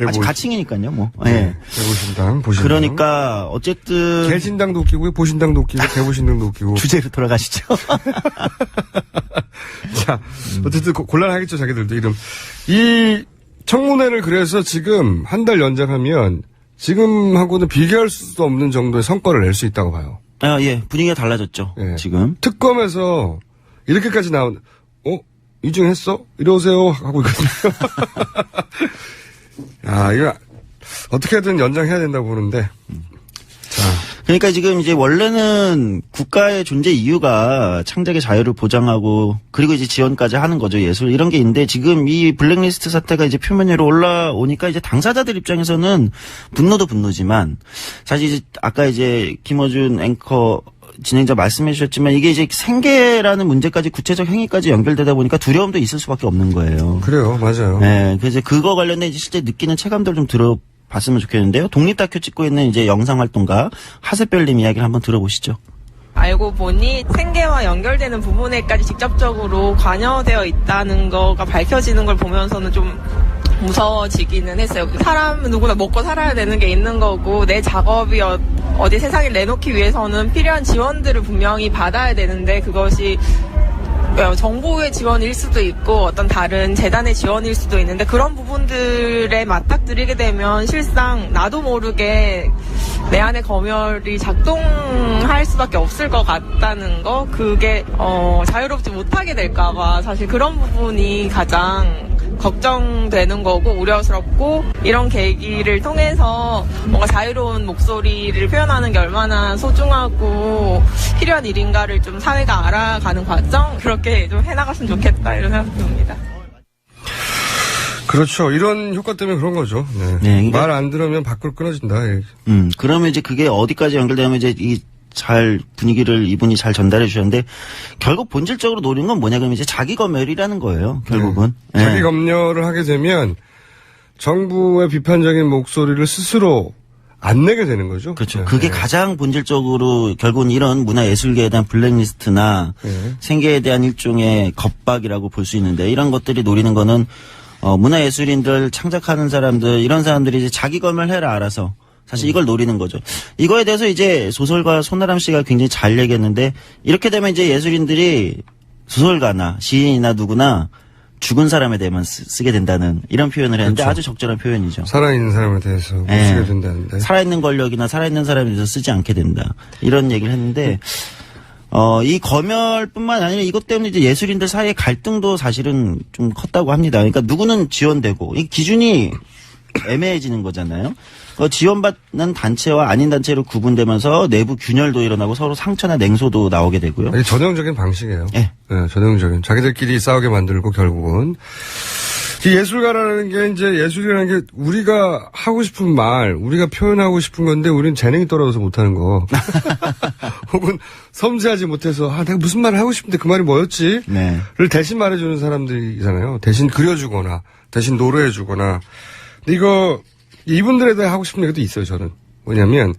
아직 가칭이니까요, 뭐. 네. 개보신당, 보신당. 그러니까 어쨌든 개신당도 웃기고 보신당도 웃기고 개보신당도 웃기고. 주제로 돌아가시죠. 자, 어쨌든 곤란하겠죠, 자기들도 이름. 이 청문회를 그래서 지금 한 달 연장하면 지금하고는 비교할 수 없는 정도의 성과를 낼 수 있다고 봐요. 예. 분위기가 달라졌죠. 예. 지금. 특검에서 이렇게까지 나온, 이중했어? 이러세요? 하고 있거든요. 아, 이거, 어떻게든 연장해야 된다고 보는데. 자. 그러니까 지금 이제 원래는 국가의 존재 이유가 창작의 자유를 보장하고 그리고 이제 지원까지 하는 거죠. 예술 이런 게 있는데 지금 이 블랙리스트 사태가 이제 표면 위로 올라오니까 이제 당사자들 입장에서는 분노도 분노지만 사실 이제 아까 이제 김어준 앵커 진행자 말씀해 주셨지만 이게 이제 생계라는 문제까지 구체적 행위까지 연결되다 보니까 두려움도 있을 수밖에 없는 거예요. 그래요. 맞아요. 네. 그래서 그거 관련해 이제 실제 느끼는 체감들 좀 봤으면 좋겠는데요. 독립 다큐 찍고 있는 이제 영상 활동가 하세별님 이야기를 한번 들어보시죠. 알고 보니 생계와 연결되는 부분에까지 직접적으로 관여되어 있다는 거가 밝혀지는 걸 보면서는 좀 무서워지기는 했어요. 사람은 누구나 먹고 살아야 되는 게 있는 거고 내 작업이 어디 세상에 내놓기 위해서는 필요한 지원들을 분명히 받아야 되는데 그것이 정부의 지원일 수도 있고 어떤 다른 재단의 지원일 수도 있는데 그런 부분들에 맞닥뜨리게 되면 실상 나도 모르게 내 안에 검열이 작동할 수밖에 없을 것 같다는 거 그게 자유롭지 못하게 될까봐 사실 그런 부분이 가장 걱정되는 거고 우려스럽고 이런 계기를 통해서 뭔가 자유로운 목소리를 표현하는 게 얼마나 소중하고 필요한 일인가를 좀 사회가 알아가는 과정 그렇게 좀 해나갔으면 좋겠다 이런 생각이 듭니다. 그렇죠. 이런 효과 때문에 그런 거죠. 네. 네, 말 안 들으면 밖으로 끊어진다. 그러면 이제 그게 어디까지 연결되면 이제 잘 분위기를 이분이 잘 전달해 주셨는데 결국 본질적으로 노리는 건 뭐냐 그러면 이제 자기 검열이라는 거예요. 결국은. 네. 자기 검열을 하게 되면 정부의 비판적인 목소리를 스스로 안 내게 되는 거죠. 그렇죠. 그게 가장 본질적으로 결국은 이런 문화예술계에 대한 블랙리스트나 생계에 대한 일종의 겁박이라고 볼 수 있는데 이런 것들이 노리는 거는 문화예술인들 창작하는 사람들 이런 사람들이 이제 자기 검열해라 알아서 사실 이걸 노리는 거죠. 이거에 대해서 이제 소설가 손아람 씨가 굉장히 잘 얘기했는데 이렇게 되면 이제 예술인들이 소설가나 시인이나 누구나 죽은 사람에 대해만 쓰게 된다는 이런 표현을 했는데 그렇죠. 아주 적절한 표현이죠. 살아있는 사람에 대해서 못 쓰게 된다는데. 살아있는 권력이나 살아있는 사람에 대해서 쓰지 않게 된다. 이런 얘기를 했는데 이 검열뿐만 아니라 이것 때문에 이제 예술인들 사이의 갈등도 사실은 좀 컸다고 합니다. 그러니까 누구는 지원되고 이 기준이 애매해지는 거잖아요. 지원받는 단체와 아닌 단체로 구분되면서 내부 균열도 일어나고 서로 상처나 냉소도 나오게 되고요. 이게 전형적인 방식이에요. 네. 네, 전형적인. 자기들끼리 싸우게 만들고 결국은. 이 예술가라는 게 이제 예술이라는 게 우리가 하고 싶은 말, 우리가 표현하고 싶은 건데 우리는 재능이 떨어져서 못하는 거. 혹은 섬세하지 못해서 내가 무슨 말을 하고 싶은데 그 말이 뭐였지? 네. 를 대신 말해주는 사람들이잖아요. 대신 그려주거나 대신 노래해주거나. 근데 이분들에 대해 하고 싶은 얘기도 있어요, 저는. 뭐냐면,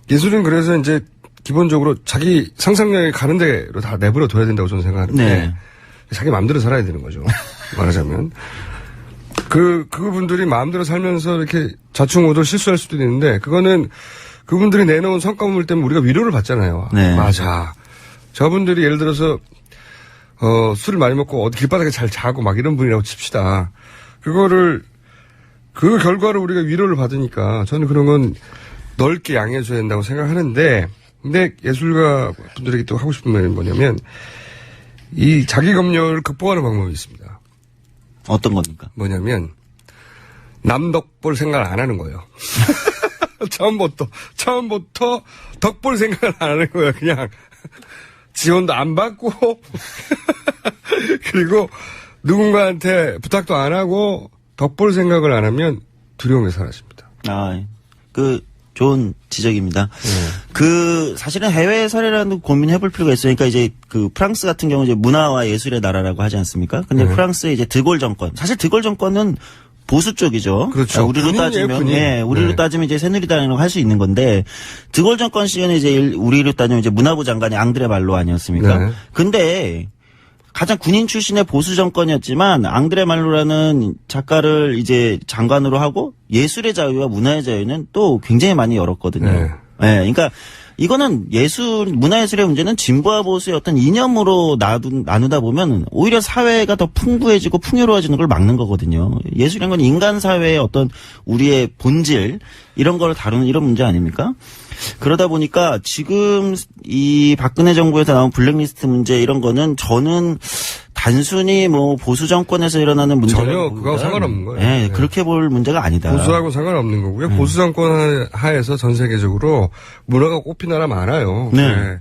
예술은 그래서 이제 기본적으로 자기 상상력이 가는 대로 다 내버려 둬야 된다고 저는 생각하는데, 네. 자기 마음대로 살아야 되는 거죠. 말하자면. 그분들이 마음대로 살면서 이렇게 좌충우돌 실수할 수도 있는데, 그거는 그분들이 내놓은 성과물 때문에 우리가 위로를 받잖아요. 네. 맞아. 저분들이 예를 들어서, 술을 많이 먹고 어디 길바닥에 잘 자고 막 이런 분이라고 칩시다. 그 결과로 우리가 위로를 받으니까 저는 그런 건 넓게 양해해줘야 된다고 생각하는데, 근데 예술가 분들에게 또 하고 싶은 말이 뭐냐면, 이 자기 검열을 극복하는 방법이 있습니다. 어떤 겁니까? 뭐냐면, 남 덕 볼 생각을 안 하는 거예요. 처음부터 덕 볼 생각을 안 하는 거예요. 그냥 지원도 안 받고, 그리고 누군가한테 부탁도 안 하고, 덕볼 생각을 안 하면 두려움이 사라집니다. 좋은 지적입니다. 사실은 해외 사례라도 고민해볼 필요가 있어요. 그러니까 이제 프랑스 같은 경우 이제 문화와 예술의 나라라고 하지 않습니까? 근데 프랑스의 이제 드골 정권. 사실 드골 정권은 보수 쪽이죠. 그렇죠. 우리로 따지면 이제 새누리당이라고 할 수 있는 건데, 드골 정권 시절에 이제 우리로 따지면 이제 문화부 장관이 앙드레 말로 아니었습니까? 네. 근데, 가장 군인 출신의 보수 정권이었지만 앙드레 말로라는 작가를 이제 장관으로 하고 예술의 자유와 문화의 자유는 또 굉장히 많이 열었거든요. 네. 네, 그러니까 이거는 문화예술의 문제는 진보와 보수의 어떤 이념으로 나누다 보면 오히려 사회가 더 풍부해지고 풍요로워지는 걸 막는 거거든요. 예술이란 건 인간 사회의 어떤 우리의 본질 이런 걸 다루는 이런 문제 아닙니까? 그러다 보니까 지금 이 박근혜 정부에서 나온 블랙리스트 문제 이런 거는 저는 단순히 뭐 보수 정권에서 일어나는 문제가 전혀 그거하고 상관없는 거예요. 네, 그렇게 볼 문제가 아니다. 보수하고 상관없는 거고요. 보수 정권 하에서 전 세계적으로 문화가 꼽힌 나라 많아요. 네.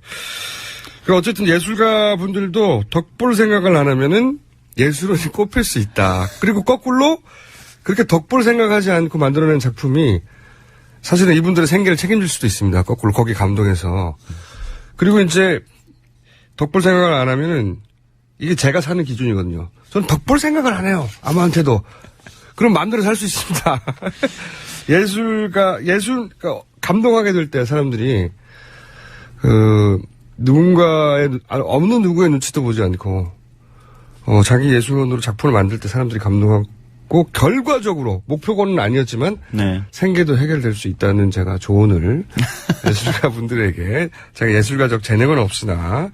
그러니까 어쨌든 예술가 분들도 덕볼 생각을 안 하면은 예술원이 꼽힐 수 있다. 그리고 거꾸로 그렇게 덕볼 생각하지 않고 만들어낸 작품이 사실은 이분들의 생계를 책임질 수도 있습니다. 거꾸로 거기 감동해서. 그리고 이제 덕볼 생각을 안 하면은 이게 제가 사는 기준이거든요. 전 덕볼 생각을 안 해요. 아무한테도. 그럼 마음대로 살 수 있습니다. 그러니까 감동하게 될 때 사람들이 없는 누구의 눈치도 보지 않고 자기 예술원으로 작품을 만들 때 사람들이 감동하고 결과적으로 목표고는 아니었지만 네. 생계도 해결될 수 있다는 제가 조언을 예술가 분들에게 제가 예술가적 재능은 없으나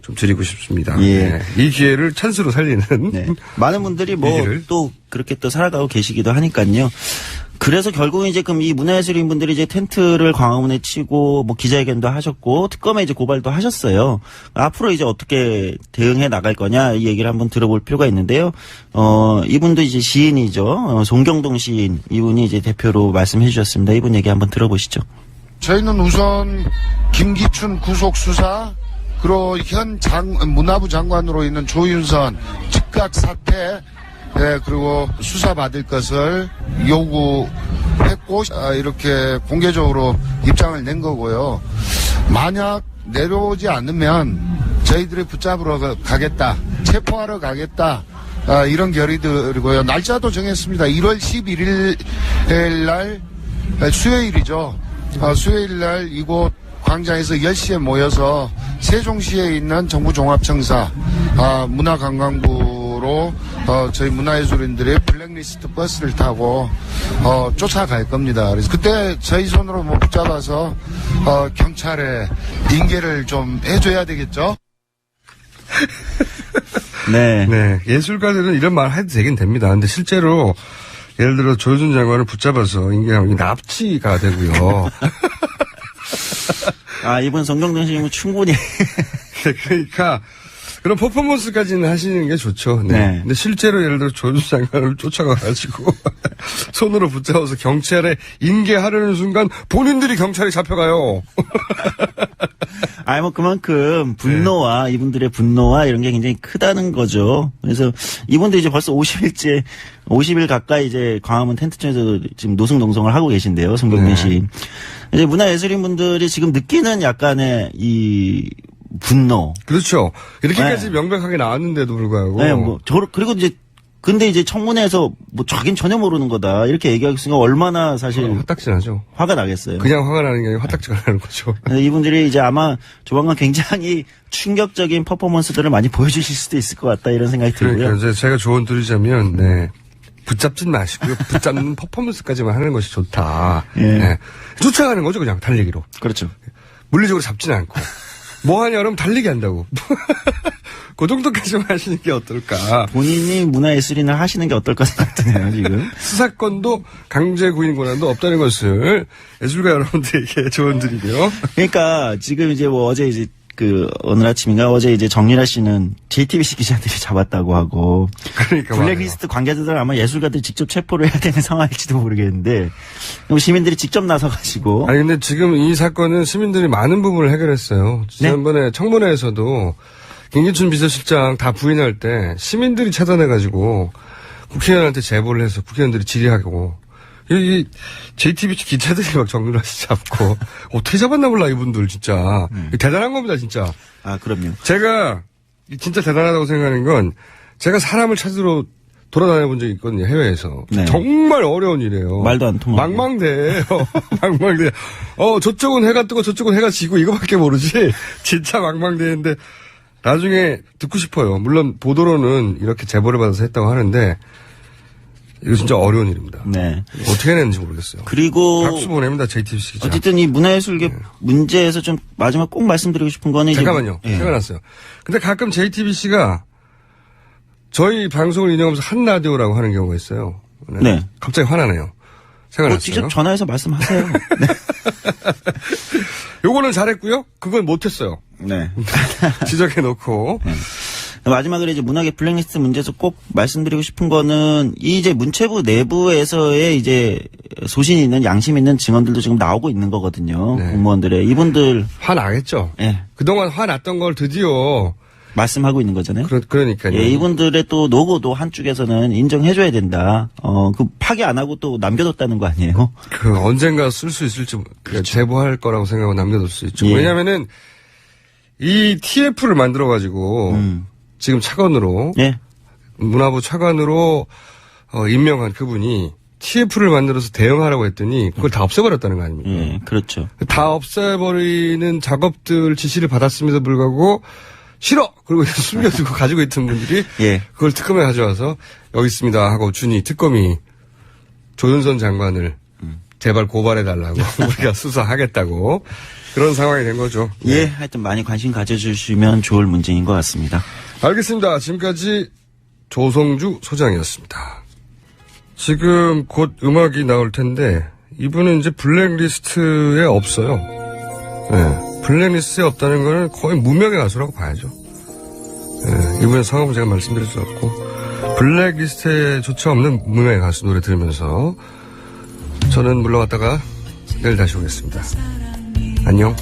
좀 드리고 싶습니다. 예. 네. 이 기회를 찬스로 살리는 네. 많은 분들이 뭐 얘기를. 또 그렇게 또 살아가고 계시기도 하니까요. 그래서 결국은 이제 그럼 이 문화예술인 분들이 이제 텐트를 광화문에 치고 뭐 기자회견도 하셨고 특검에 이제 고발도 하셨어요. 앞으로 이제 어떻게 대응해 나갈 거냐 이 얘기를 한번 들어볼 필요가 있는데요. 이분도 이제 시인이죠. 송경동 시인 이분이 이제 대표로 말씀해 주셨습니다. 이분 얘기 한번 들어보시죠. 저희는 우선 김기춘 구속 수사 그리고 현 문화부 장관으로 있는 조윤선 즉각 사퇴 그리고 수사받을 것을 요구했고 이렇게 공개적으로 입장을 낸 거고요. 만약 내려오지 않으면 저희들이 붙잡으러 가겠다. 체포하러 가겠다. 이런 결의들이고요. 날짜도 정했습니다. 1월 11일 날 수요일이죠. 수요일 날 이곳 광장에서 10시에 모여서 세종시에 있는 정부종합청사 문화관광부로 저희 문화예술인들이 블랙리스트 버스를 타고 쫓아갈 겁니다. 그래서 그때 저희 손으로 뭐 붙잡아서 경찰에 인계를 좀 해줘야 되겠죠. 네. 네. 예술가들은 이런 말 해도 되긴 됩니다. 근데 실제로 예를 들어 조윤선 장관을 붙잡아서 인계하면 납치가 되고요. 이분 송경동 시인은 충분히. 그러니까 그런 퍼포먼스까지는 하시는 게 좋죠. 네. 네. 근데 실제로 예를 들어 조윤선 장관을 쫓아가가지고 손으로 붙잡아서 경찰에 인계하려는 순간 본인들이 경찰에 잡혀가요. 뭐 그만큼 분노와 이분들의 분노와 이런 게 굉장히 크다는 거죠. 그래서 이분도 이제 벌써 50일 가까이 이제 광화문 텐트촌에서 지금 노승농성을 하고 계신데요. 송경민 씨. 이제 문화예술인 분들이 지금 느끼는 약간의 이 분노. 그렇죠. 이렇게까지 명백하게 나왔는데도 불구하고. 네, 그리고 이제 근데 이제 청문회에서 뭐 자긴 전혀 모르는 거다 이렇게 얘기하겠으니까 얼마나 사실 화딱지나죠. 화가 나겠어요. 그냥 화가 나는 게 아니라 화딱지가 나는 거죠. 이분들이 이제 아마 조만간 굉장히 충격적인 퍼포먼스들을 많이 보여주실 수도 있을 것 같다 이런 생각이 들고요. 그러니까 제가 조언 드리자면 네. 붙잡진 마시고요. 붙잡는 퍼포먼스까지만 하는 것이 좋다. 예. 네. 쫓아가는 거죠 그냥 달리기로. 그렇죠. 물리적으로 잡지는 않고. 뭐 하냐 그러면 달리기 한다고. 그 정도까지만 하시는 게 어떨까. 본인이 문화예술인을 하시는 게 어떨까 생각드네요 지금. 수사권도 강제구인 권한도 없다는 것을 예술가 여러분들에게 조언드리고요. 그러니까 지금 이제 뭐 어제 이제 오늘 아침인가 어제 이제 정유라 씨는 JTBC 기자들이 잡았다고 하고. 그러니까 블랙리스트 관계자들 아마 예술가들이 직접 체포를 해야 되는 상황일지도 모르겠는데 시민들이 직접 나서가지고. 아니 근데 지금 이 사건은 시민들이 많은 부분을 해결했어요. 지난번에 네? 청문회에서도 김기춘 비서실장 다 부인할 때 시민들이 차단해가지고 국회의원한테 제보를 해서 국회의원들이 질의하고 이 JTBC 기자들이 막 정유라 씨 잡고 어떻게 잡았나 몰라 이분들 진짜 대단한 겁니다 진짜. 그럼요. 제가 진짜 대단하다고 생각하는 건 제가 사람을 찾으러 돌아다녀 본 적이 있거든요 해외에서. 네. 정말 어려운 일이에요. 말도 안 통하고. 망망대해요. 망망대. 저쪽은 해가 뜨고 저쪽은 해가 지고 이거밖에 모르지. 진짜 망망대해인데 나중에 듣고 싶어요. 물론 보도로는 이렇게 제보를 받아서 했다고 하는데 이거 진짜 어려운 일입니다. 네. 어떻게 해냈는지 모르겠어요. 그리고 박수 보냅니다. JTBC 기자. 어쨌든 이 문화예술계 문제에서 좀 마지막 꼭 말씀드리고 싶은 거는 잠깐만요. 생각났어요. 근데 가끔 JTBC가 저희 방송을 인용하면서 한 라디오라고 하는 경우가 있어요. 네. 갑자기 화나네요. 생각났어요. 직접 전화해서 말씀하세요. 네. 요거는 잘했고요. 그건 못했어요. 네. 지적해놓고. 네. 마지막으로 이제 문학의 블랙리스트 문제에서 꼭 말씀드리고 싶은 거는 이 이제 문체부 내부에서의 이제 소신이 있는 양심 있는 증언들도 지금 나오고 있는 거거든요. 네. 공무원들의 이분들 화나겠죠. 네. 그동안 화났던 걸 드디어 말씀하고 있는 거잖아요. 그러니까요. 예, 이분들의 또 노고도 한쪽에서는 인정해줘야 된다. 그 파기 안 하고 또 남겨뒀다는 거 아니에요? 그 언젠가 쓸 수 있을지 그렇죠. 제보할 거라고 생각하고 남겨둘 수 있죠. 예. 왜냐면은 이 TF를 만들어가지고 지금 차관으로 예. 문화부 차관으로 임명한 그분이 TF를 만들어서 대응하라고 했더니 그걸 다 없애버렸다는 거 아닙니까? 예, 그렇죠. 다 없애버리는 작업들 지시를 받았음에도 불구하고 싫어! 그리고 숨겨두고 가지고 있던 분들이 예. 그걸 특검에 가져와서 여기 있습니다 하고 주니 특검이 조윤선 장관을 제발 고발해달라고 우리가 수사하겠다고 그런 상황이 된 거죠. 예, 하여튼 많이 관심 가져주시면 좋을 문제인 것 같습니다. 알겠습니다. 지금까지 조성주 소장이었습니다. 지금 곧 음악이 나올 텐데 이분은 이제 블랙리스트에 없어요. 네, 블랙리스트에 없다는 거는 거의 무명의 가수라고 봐야죠. 네, 이분의 성함은 제가 말씀드릴 수 없고 블랙리스트에조차 없는 무명의 가수 노래 들으면서 저는 물러갔다가 내일 다시 오겠습니다. 안녕.